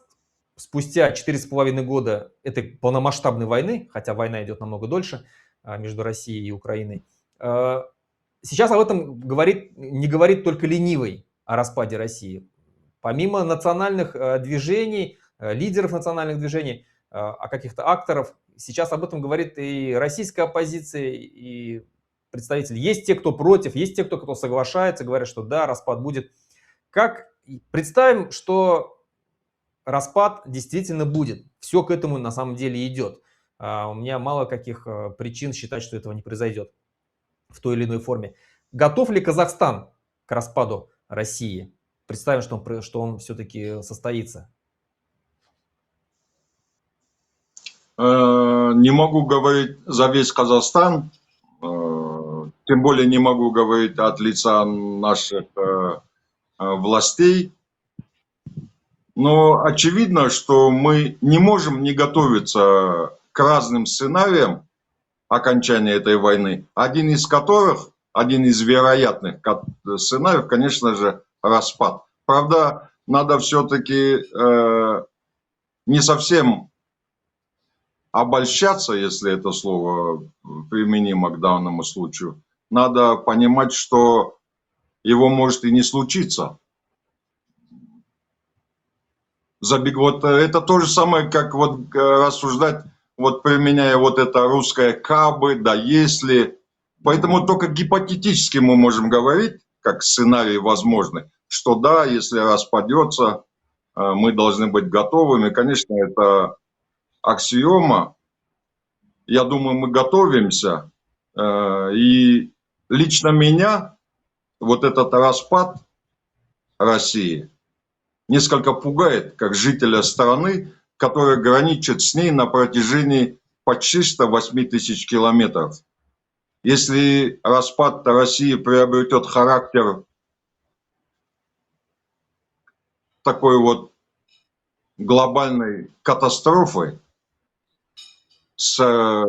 спустя 4,5 года этой полномасштабной войны, хотя война идет намного дольше между Россией и Украиной, сейчас об этом не говорит только ленивый о распаде России. Помимо национальных движений, лидеров национальных движений, каких-то акторов. Сейчас об этом говорит и российская оппозиция, и представители. Есть те, кто против, есть те, кто соглашается, говорят, что да, распад будет. Представим, что распад действительно будет. Все к этому на самом деле идет. У меня мало каких причин считать, что этого не произойдет в той или иной форме. Готов ли Казахстан к распаду России? Представим, что он все-таки состоится. Не могу говорить за весь Казахстан, тем более не могу говорить от лица наших властей. Но очевидно, что мы не можем не готовиться к разным сценариям окончания этой войны, один из вероятных сценариев, конечно же, распад. Правда, надо все-таки не совсем обольщаться, если это слово применимо к данному случаю. Надо понимать, что его может и не случиться. Вот это то же самое, как вот рассуждать, вот применяя вот это русское «кабы», да «если». Поэтому только гипотетически мы можем говорить, как сценарий возможный, что да, если распадется, мы должны быть готовыми. Конечно, это аксиома. Я думаю, мы готовимся. И лично меня вот этот распад России несколько пугает, как жителя страны, которая граничит с ней на протяжении почти 108 тысяч километров. Если распад России приобретет характер такой вот глобальной катастрофы со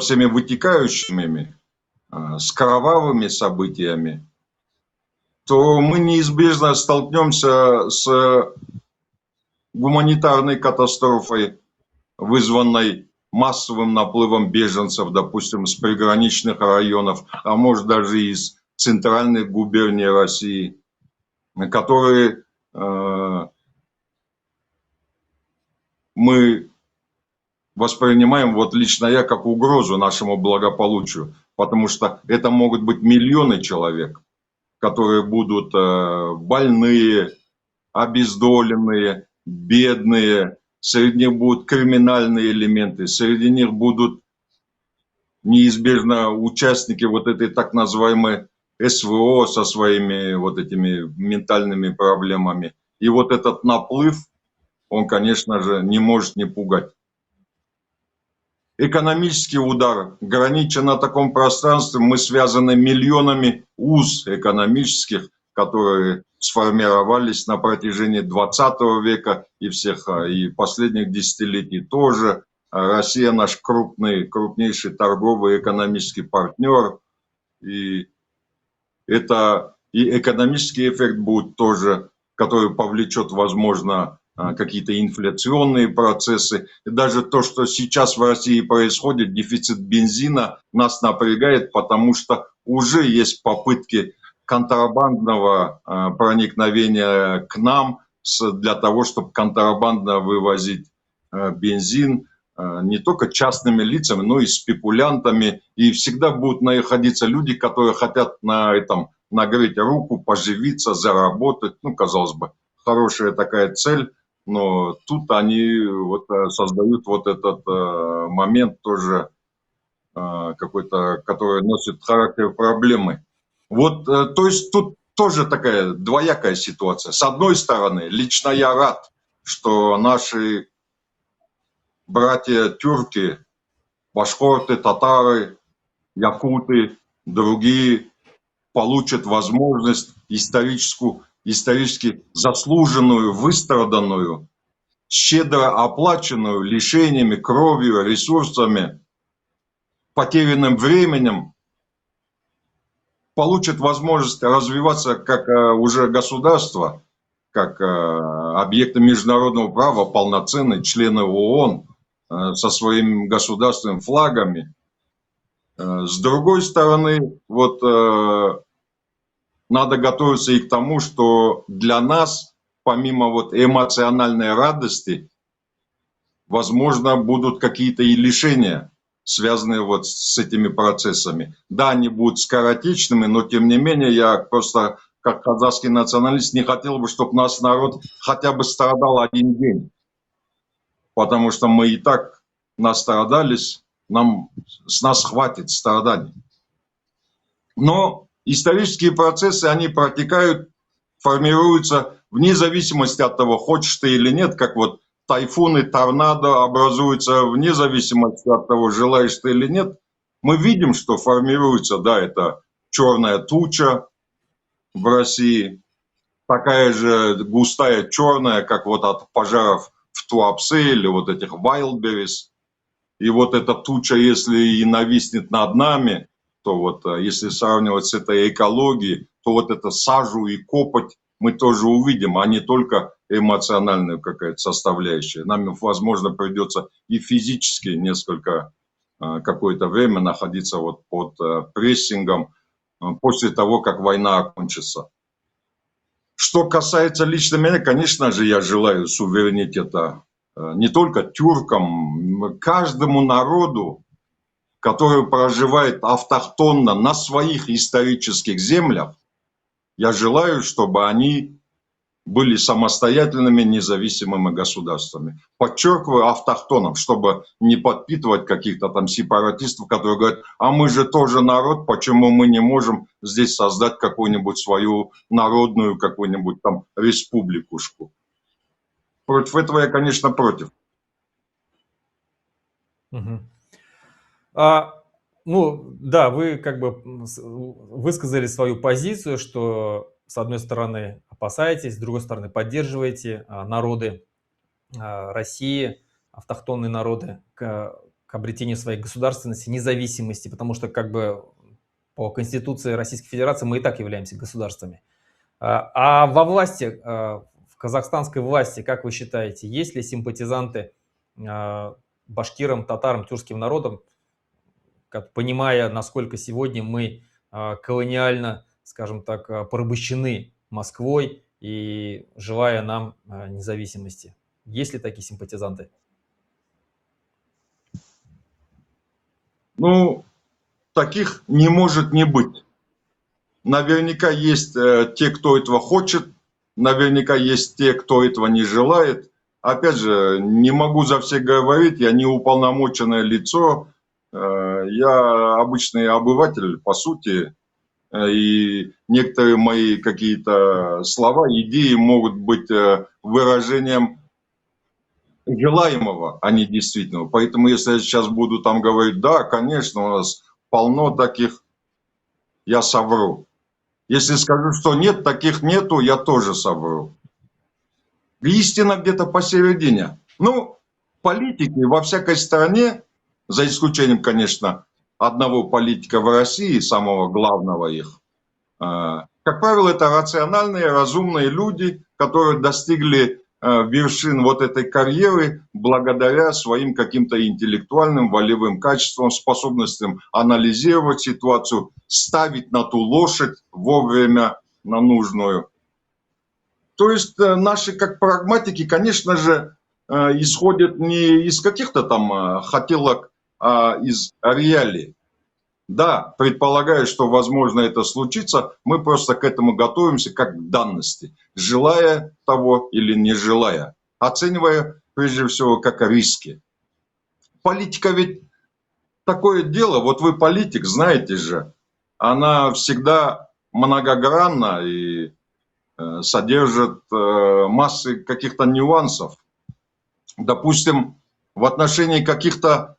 всеми вытекающими, с кровавыми событиями, то мы неизбежно столкнемся с гуманитарной катастрофой, вызванной массовым наплывом беженцев, допустим, с приграничных районов, а может даже из центральных губерний России, которые мы воспринимаем, вот лично я, как угрозу нашему благополучию, потому что это могут быть миллионы человек, которые будут больные, обездоленные, бедные, среди них будут криминальные элементы, среди них будут неизбежно участники вот этой так называемой СВО со своими вот этими ментальными проблемами. И вот этот наплыв, он, конечно же, не может не пугать. Экономический удар, гранича на таком пространстве, мы связаны миллионами уз экономических, которые сформировались на протяжении 20 века и последних десятилетий тоже. Россия наш крупнейший торговый и экономический партнер. И это и экономический эффект будет тоже, который повлечет, возможно, какие-то инфляционные процессы. И даже то, что сейчас в России происходит, дефицит бензина, нас напрягает, потому что уже есть попытки контрабандного проникновения к нам для того, чтобы контрабандно вывозить бензин не только частными лицами, но и спекулянтами. И всегда будут находиться люди, которые хотят на этом нагреть руку, поживиться, заработать. Ну, казалось бы, хорошая такая цель. Но тут они вот создают вот этот момент тоже какой-то, который носит характер проблемы. Вот, то есть тут тоже такая двоякая ситуация. С одной стороны, лично я рад, что наши братья-тюрки, башкорты, татары, якуты, другие получат возможность исторически заслуженную, выстраданную, щедро оплаченную лишениями, кровью, ресурсами, потерянным временем, получат возможность развиваться как уже государство, как объекты международного права, полноценные члены ООН со своими государственными флагами. С другой стороны, вот надо готовиться и к тому, что для нас, помимо вот эмоциональной радости, возможно, будут какие-то и лишения, связанные вот с этими процессами. Да, они будут скоротечными, но тем не менее я просто, как казахский националист, не хотел бы, чтобы наш народ хотя бы страдал один день. Потому что мы и так настрадались, с нас хватит страданий. Но исторические процессы, они протекают, формируются вне зависимости от того, хочешь ты или нет, как вот тайфуны, торнадо образуются вне зависимости от того, желаешь ты или нет. Мы видим, что формируется, да, это черная туча в России, такая же густая черная, как вот от пожаров в Туапсе или вот этих Wildberries. И вот эта туча, если и нависнет над нами, то вот если сравнивать с этой экологией, то вот это сажу и копоть мы тоже увидим, а не только эмоциональную какая-то составляющая. Нам, возможно, придется и физически несколько какое-то время находиться вот под прессингом после того, как война окончится. Что касается лично меня, конечно же, я желаю суверенитета не только тюркам, каждому народу, который проживает автохтонно на своих исторических землях. Я желаю, чтобы они были самостоятельными, независимыми государствами. Подчеркиваю, автохтоном, чтобы не подпитывать каких-то там сепаратистов, которые говорят, а мы же тоже народ, почему мы не можем здесь создать какую-нибудь свою народную, какую-нибудь там республикушку. Против этого я, конечно, против. Угу. Ну, да, вы как бы высказали свою позицию, что с одной стороны опасаетесь, с другой стороны поддерживаете народы России, автохтонные народы к обретению своей государственности, независимости, потому что как бы по Конституции Российской Федерации мы и так являемся государствами. А во власти, в казахстанской власти, как вы считаете, есть ли симпатизанты башкирам, татарам, тюркским народам, понимая, насколько сегодня мы колониально, скажем так, порабощены Москвой и желая нам независимости? Есть ли такие симпатизанты? Ну, таких не может не быть. Наверняка есть те, кто этого хочет, наверняка есть те, кто этого не желает. Опять же, не могу за всех говорить, я не уполномоченное лицо, я обычный обыватель, по сути, и некоторые мои какие-то слова, идеи могут быть выражением желаемого, а не действительного. Поэтому если я сейчас буду там говорить, да, конечно, у нас полно таких, я совру. Если скажу, что нет, таких нету, я тоже совру. Истина где-то посередине. Ну, политики во всякой стране, за исключением, конечно, одного политика в России, самого главного их, как правило, это рациональные, разумные люди, которые достигли вершин вот этой карьеры благодаря своим каким-то интеллектуальным, волевым качествам, способностям анализировать ситуацию, ставить на ту лошадь вовремя, на нужную. То есть наши как прагматики, конечно же, исходят не из каких-то там хотелок, а из реалий. Да, предполагаю, что возможно это случится, мы просто к этому готовимся как к данности, желая того или не желая, оценивая прежде всего как риски. Политика ведь такое дело, вот вы политик, знаете же, она всегда многогранна и содержит массы каких-то нюансов. Допустим, в отношении каких-то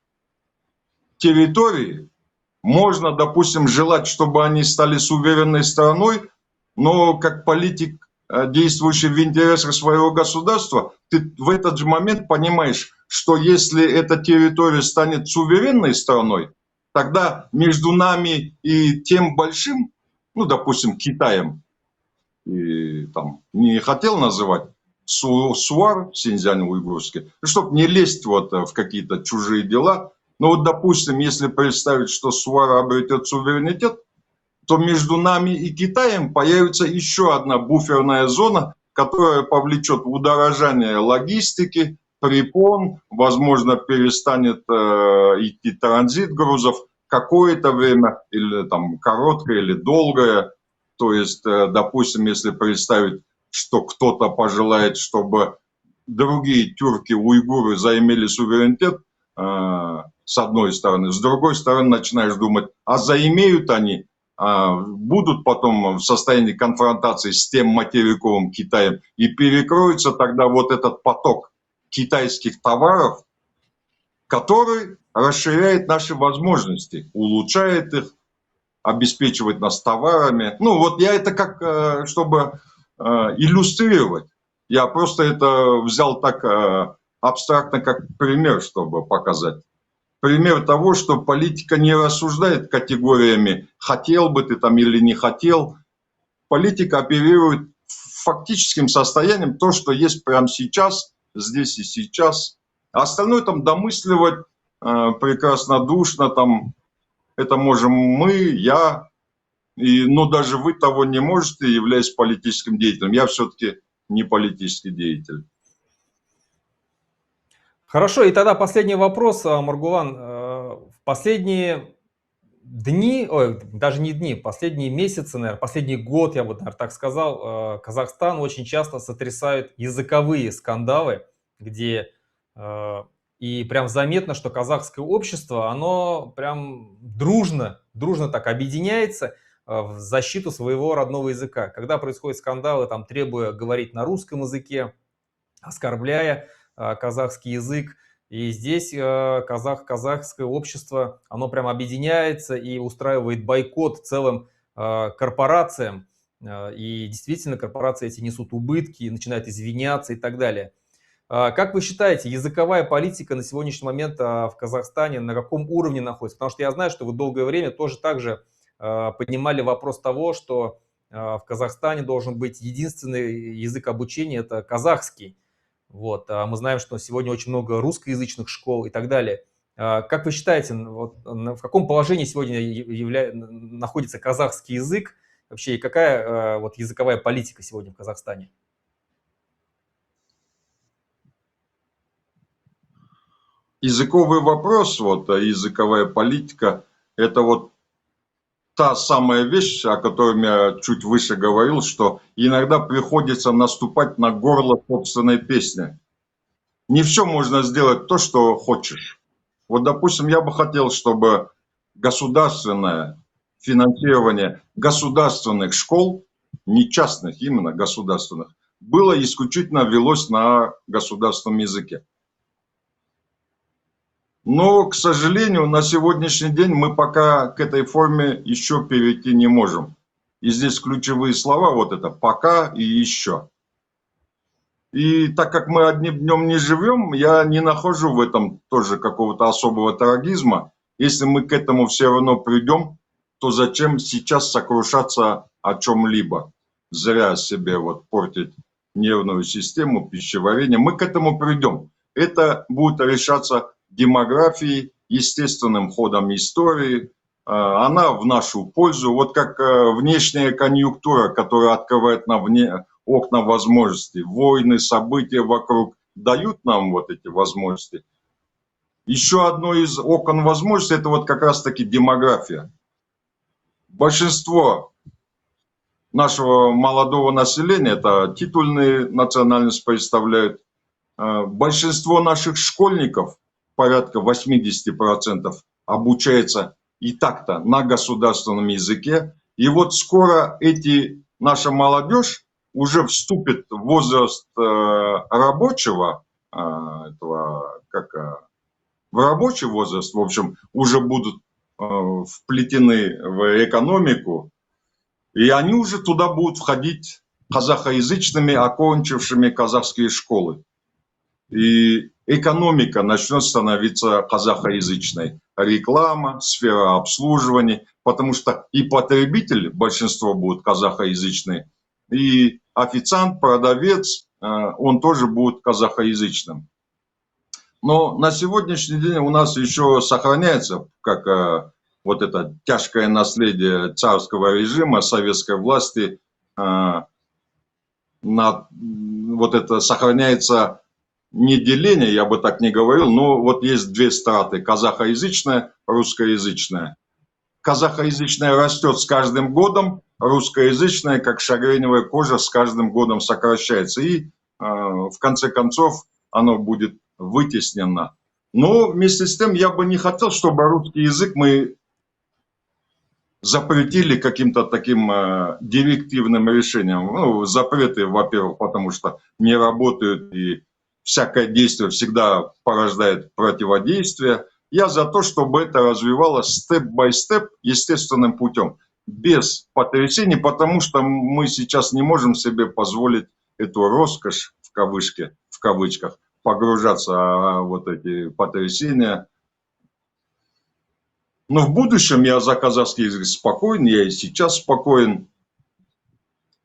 территорий можно, допустим, желать, чтобы они стали суверенной страной, но как политик, действующий в интересах своего государства, ты в этот же момент понимаешь, что если эта территория станет суверенной страной, тогда между нами и тем большим, ну, допустим, Китаем, и там не хотел называть СУАР, Синьцзянь-Уйгурский, чтобы не лезть вот в какие-то чужие дела. Но вот, допустим, если представить, что СУАР обретет суверенитет, то между нами и Китаем появится еще одна буферная зона, которая повлечет удорожание логистики, препон, возможно, перестанет идти транзит грузов какое-то время, или там короткое, или долгое. То есть, допустим, если представить, что кто-то пожелает, чтобы другие тюрки, уйгуры заимели суверенитет, с одной стороны, с другой стороны начинаешь думать, а заимеют они, будут потом в состоянии конфронтации с тем материковым Китаем, и перекроется тогда вот этот поток китайских товаров, который расширяет наши возможности, улучшает их, обеспечивает нас товарами. Ну вот я это как, чтобы иллюстрировать. Я просто это взял так абстрактно, как пример, чтобы показать. Пример того, что политика не рассуждает категориями «хотел бы ты там или не хотел». Политика оперирует фактическим состоянием, то, что есть прямо сейчас, здесь и сейчас. А остальное там домысливать прекраснодушно, там, это можем мы, я, но даже вы того не можете, являясь политическим деятелем. Я все-таки не политический деятель. Хорошо, и тогда последний вопрос, Маргулан. В последние дни, ой, даже не дни, последние месяцы, наверное, последний год, я бы, наверное, так сказал, Казахстан очень часто сотрясают языковые скандалы, где и прям заметно, что казахское общество, оно прям дружно так объединяется в защиту своего родного языка. Когда происходят скандалы, там, требуя говорить на русском языке, оскорбляя казахский язык. И здесь казахское общество, оно прям объединяется и устраивает бойкот целым корпорациям. И действительно, корпорации эти несут убытки, начинают извиняться и так далее. Как вы считаете, языковая политика на сегодняшний момент в Казахстане на каком уровне находится? Потому что я знаю, что вы долгое время тоже также поднимали вопрос того, что в Казахстане должен быть единственный язык обучения – это казахский. Вот. А мы знаем, что сегодня очень много русскоязычных школ и так далее. Как вы считаете, вот, в каком положении сегодня находится казахский язык вообще, и какая вот языковая политика сегодня в Казахстане? Языковый вопрос, вот, языковая политика, это вот та самая вещь, о которой я чуть выше говорил, что иногда приходится наступать на горло собственной песни. Не все можно сделать то, что хочешь. Вот, допустим, я бы хотел, чтобы государственное финансирование государственных школ, не частных, именно государственных, было исключительно велось на государственном языке. Но, к сожалению, на сегодняшний день мы пока к этой форме еще перейти не можем. И здесь ключевые слова вот это «пока» и «еще». И так как мы одним днем не живем, я не нахожу в этом тоже какого-то особого трагизма. Если мы к этому все равно придем, то зачем сейчас сокрушаться о чем-либо? Зря себе вот портить нервную систему, пищеварение. Мы к этому придем. Это будет решаться демографией, естественным ходом истории. Она в нашу пользу. Вот как внешняя конъюнктура, которая открывает нам окна возможностей, войны, события вокруг дают нам вот эти возможности. Еще одно из окон возможностей – это вот как раз-таки демография. Большинство нашего молодого населения, это титульные национальности представляют, большинство наших школьников, порядка 80%, обучается и так-то на государственном языке. И вот скоро наша молодежь уже вступит в возраст рабочего, в рабочий возраст, в общем, уже будут вплетены в экономику, и они уже туда будут входить казахоязычными, окончившими казахские школы. И экономика начнет становиться казахоязычной. Реклама, сфера обслуживания, потому что и потребитель, большинство будут казахоязычные, и официант, продавец, он тоже будет казахоязычным. Но на сегодняшний день у нас еще сохраняется, как вот это тяжкое наследие царского режима, советской власти, вот это сохраняется не деление, я бы так не говорил, но вот есть две страты, казахоязычная, русскоязычная. Казахоязычная растет с каждым годом, русскоязычная, как шагреневая кожа, с каждым годом сокращается. И в конце концов оно будет вытеснено. Но вместе с тем я бы не хотел, чтобы русский язык мы запретили каким-то таким директивным решением. Ну, запреты, во-первых, потому что не работают, и всякое действие всегда порождает противодействие. Я за то, чтобы это развивалось степ-бай-степ, естественным путем, без потрясений, потому что мы сейчас не можем себе позволить эту роскошь, в кавычках, погружаться в вот эти потрясения. Но в будущем я за казахский язык спокоен, я и сейчас спокоен.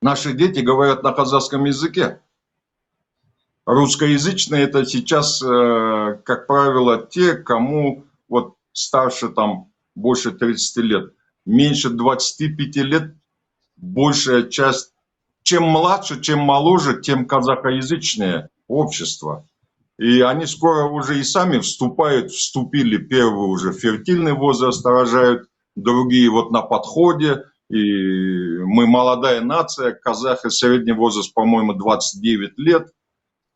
Наши дети говорят на казахском языке. Русскоязычные это сейчас, как правило, те, кому вот старше там больше 30 лет. Меньше 25 лет большая часть. Чем младше, чем моложе, тем казахоязычное общество. И они скоро уже и сами вступили, первый уже фертильный возраст рожают, другие вот на подходе. И мы молодая нация, казахи средний возраст, по-моему, 29 лет,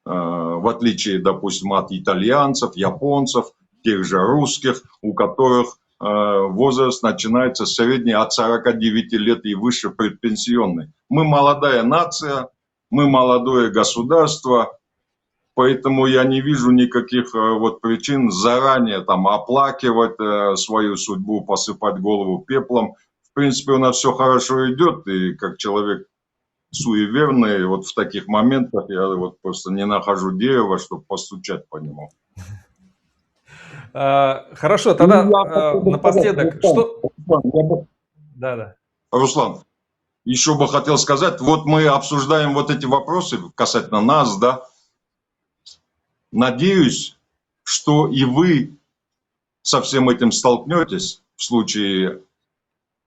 в отличие, допустим, от итальянцев, японцев, тех же русских, у которых возраст начинается средний от 49 лет и выше предпенсионный. Мы молодая нация, мы молодое государство. Поэтому я не вижу никаких вот причин заранее там оплакивать свою судьбу, посыпать голову пеплом. В принципе, у нас все хорошо идет, и как человек суеверный, вот в таких моментах я вот просто не нахожу дерева, чтобы постучать по нему. Хорошо, тогда напоследок, что... Да. Руслан, еще бы хотел сказать, вот мы обсуждаем вот эти вопросы касательно нас, да. Надеюсь, что и вы со всем этим столкнетесь в случае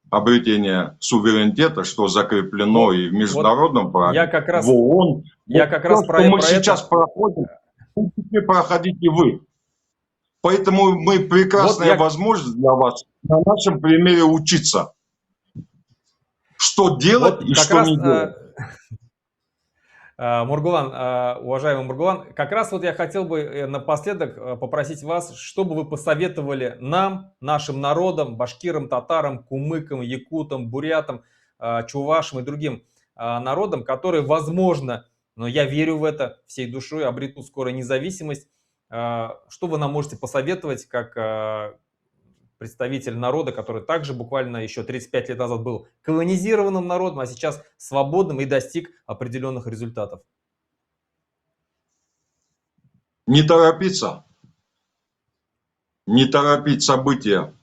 обретения суверенитета, что закреплено и в международном праве, в ООН. Я как раз про мы сейчас проходим, будете проходить и вы. Поэтому мы прекрасная возможность для вас на нашем примере учиться. Что делать и что не делать. Мургулан, уважаемый Мургулан, как раз вот я хотел бы напоследок попросить вас, чтобы вы посоветовали нам, нашим народам, башкирам, татарам, кумыкам, якутам, бурятам, чувашам и другим народам, которые, возможно, но я верю в это всей душой, обретут скоро независимость. Что вы нам можете посоветовать, как представитель народа, который также буквально еще 35 лет назад был колонизированным народом, а сейчас свободным и достиг определенных результатов? Не торопиться. Не торопить события.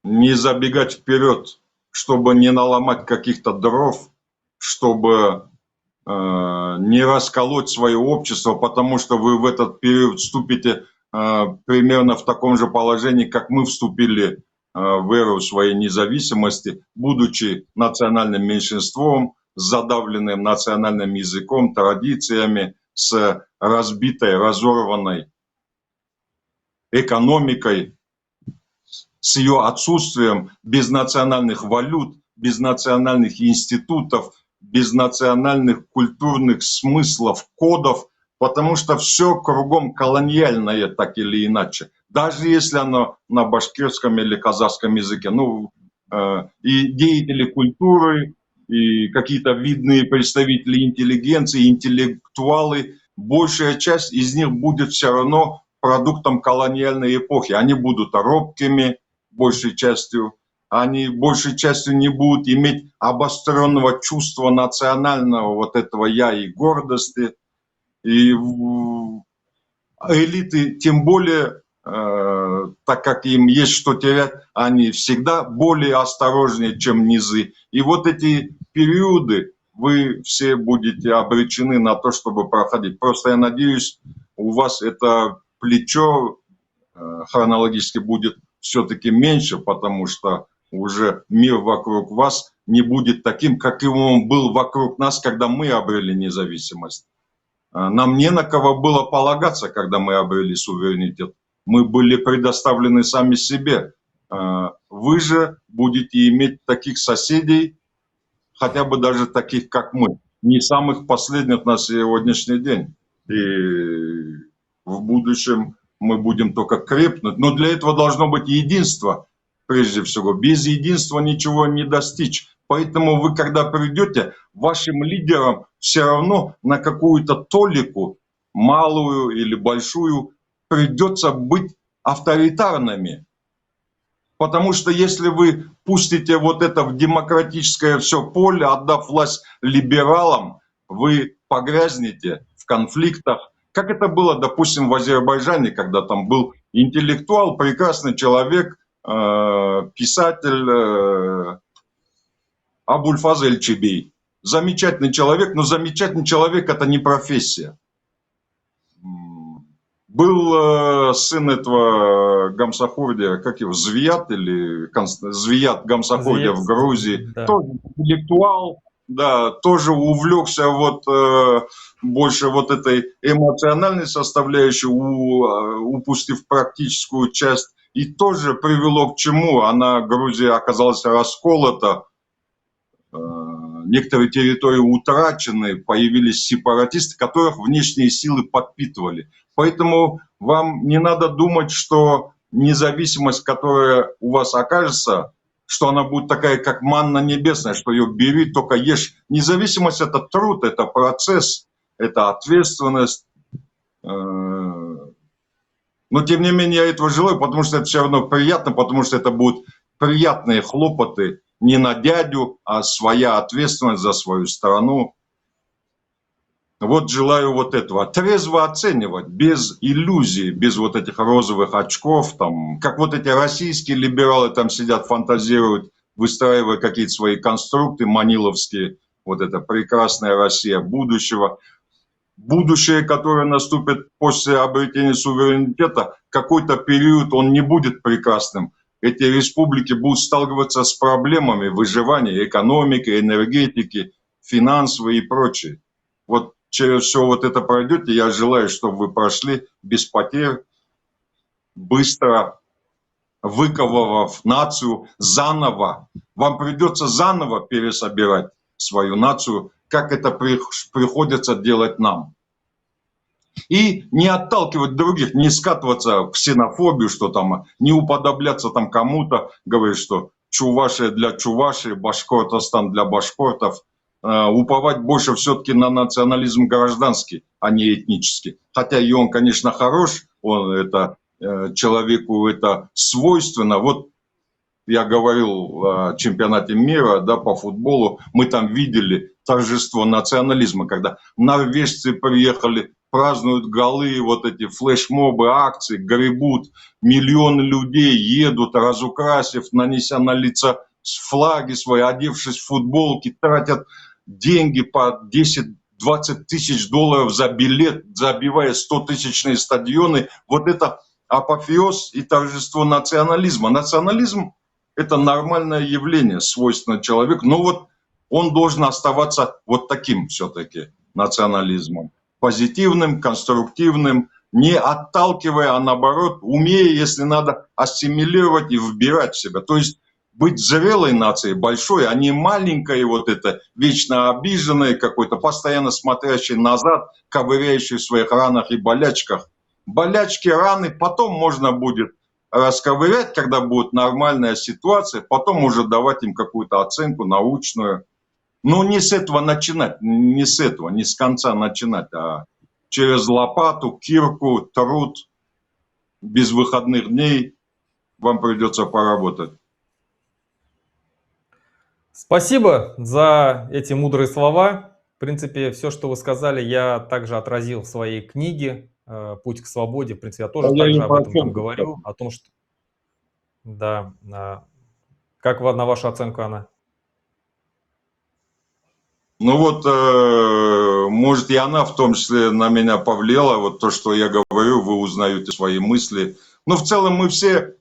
Не забегать вперед, чтобы не наломать каких-то дров, чтобы не расколоть свое общество, потому что вы в этот период вступите примерно в таком же положении, как мы вступили в эру своей независимости, будучи национальным меньшинством, с задавленным национальным языком, традициями, с разбитой, разорванной экономикой, с ее отсутствием, без национальных валют, без национальных институтов, без национальных культурных смыслов, кодов, потому что все кругом колониальное, так или иначе. Даже если оно на башкирском или казахском языке. И деятели культуры, и какие-то видные представители интеллигенции, интеллектуалы, большая часть из них будет все равно продуктом колониальной эпохи. Они будут робкими, большей частью. Они большей частью не будут иметь обостренного чувства национального вот этого «я» и гордости. И элиты, тем более, так как им есть что терять, они всегда более осторожнее, чем низы. И вот эти периоды вы все будете обречены на то, чтобы проходить. Просто я надеюсь, у вас это плечо хронологически будет все-таки меньше, потому что уже мир вокруг вас не будет таким, каким он был вокруг нас, когда мы обрели независимость. Нам не на кого было полагаться, когда мы обрели суверенитет. Мы были предоставлены сами себе. Вы же будете иметь таких соседей, хотя бы даже таких, как мы, не самых последних на сегодняшний день. И в будущем мы будем только крепнуть. Но для этого должно быть единство, прежде всего. Без единства ничего не достичь. Поэтому вы, когда придете, вашим лидерам все равно на какую-то толику, малую или большую, придется быть авторитарными. Потому что если вы пустите вот это в демократическое все поле, отдав власть либералам, вы погрязнете в конфликтах. Как это было, допустим, в Азербайджане, когда там был интеллектуал, прекрасный человек, писатель Абульфаз Эльчебей. Замечательный человек, но замечательный человек – это не профессия. Был сын этого Гамсахурдия, как его, Звият или Звият Гамсахурдия в Грузии, да. тоже интеллектуал, да, тоже увлекся вот больше вот этой эмоциональной составляющей, упустив практическую часть, и тоже привело к чему? Грузия оказалась расколота, некоторые территории утрачены, появились сепаратисты, которых внешние силы подпитывали. Поэтому вам не надо думать, что независимость, которая у вас окажется, что она будет такая, как манна небесная, что ее бери, только ешь. Независимость – это труд, это процесс, это ответственность. Но тем не менее я этого желаю, потому что это все равно приятно, потому что это будут приятные хлопоты не на дядю, а своя ответственность за свою страну. Вот желаю вот этого. Трезво оценивать, без иллюзий, без вот этих розовых очков, там, как вот эти российские либералы там сидят, фантазируют, выстраивая какие-то свои конструкты маниловские. Вот это прекрасная Россия будущего. Будущее, которое наступит после обретения суверенитета, какой-то период он не будет прекрасным. Эти республики будут сталкиваться с проблемами выживания, экономики, энергетики, финансовой и прочее. Вот через все вот это пройдете, я желаю, чтобы вы прошли без потерь, быстро выковывав нацию заново. Вам придется заново пересобирать свою нацию, как это приходится делать нам. И не отталкивать других, не скатываться в ксенофобию, что там, не уподобляться там кому-то, говорить, что Чувашия для Чувашии, Башкортостан для башкортов. Уповать больше все-таки на национализм гражданский, а не этнический. Хотя и он, конечно, хорош, человеку это свойственно. Вот я говорил о чемпионате мира, да, по футболу, мы там видели торжество национализма, когда норвежцы приехали, празднуют голы, вот эти флешмобы, акции, гребут, миллионы людей едут, разукрасив, нанеся на лица флаги свои, одевшись в футболки, тратят деньги по 10-20 тысяч долларов за билет, забивая 100-тысячные стадионы. Вот это апофеоз и торжество национализма. Национализм – это нормальное явление, свойственно человеку, но вот он должен оставаться вот таким все-таки национализмом. Позитивным, конструктивным, не отталкивая, а наоборот, умея, если надо, ассимилировать и вбирать в себя. То есть быть зрелой нацией, большой, а не маленькой, вот это вечно обиженной какой-то, постоянно смотрящей назад, ковыряющей в своих ранах и болячках. Болячки, раны потом можно будет расковырять, когда будет нормальная ситуация, потом уже давать им какую-то оценку научную. Но не с этого начинать, не с этого, не с конца начинать, а через лопату, кирку, труд, без выходных дней вам придется поработать. Спасибо за эти мудрые слова. В принципе, все, что вы сказали, я также отразил в своей книге «Путь к свободе». В принципе, я тоже также об этом там говорю, о том, что... Да. Как на вашу оценку она? Ну вот, может, и она в том числе на меня повлияла, вот то, что я говорю, вы узнаете свои мысли. Но в целом мы все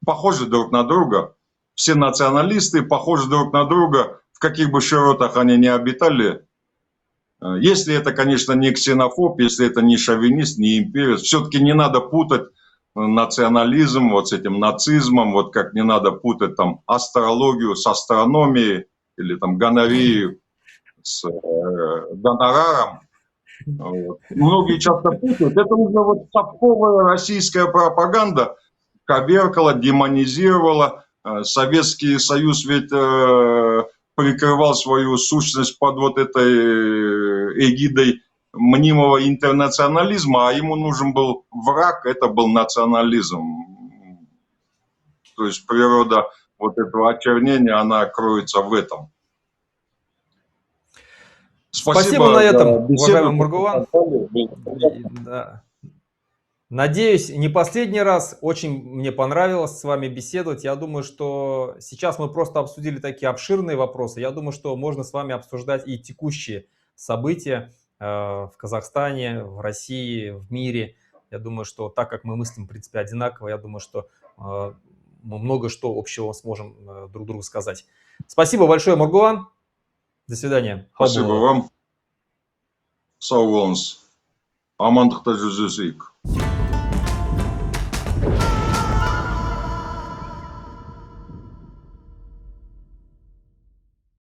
похожи друг на друга, все националисты похожи друг на друга, в каких бы широтах они ни обитали, Если это, конечно, не ксенофоб, если это не шовинист, не имперец, все-таки не надо путать национализм вот с этим нацизмом, вот как не надо путать там астрологию с астрономией или там гонорею с гонораром. Вот. Многие часто путают. Это уже вот совковая российская пропаганда коверкала, демонизировала. Советский Союз ведь прикрывал свою сущность под вот этой эгидой мнимого интернационализма, а ему нужен был враг, это был национализм. То есть природа вот этого очернения, она кроется в этом. Спасибо на этом, беседу. уважаемый Маргулан. Да. Надеюсь, не последний раз. Очень мне понравилось с вами беседовать. Я думаю, что сейчас мы просто обсудили такие обширные вопросы. Я думаю, что можно с вами обсуждать и текущие события в Казахстане, в России, в мире. Я думаю, что так как мы мыслим, в принципе, одинаково, я думаю, что мы много что общего сможем друг другу сказать. Спасибо большое, Маргулан. До свидания. Спасибо вам. Сау болыңыз. Амандықта жүздесейік.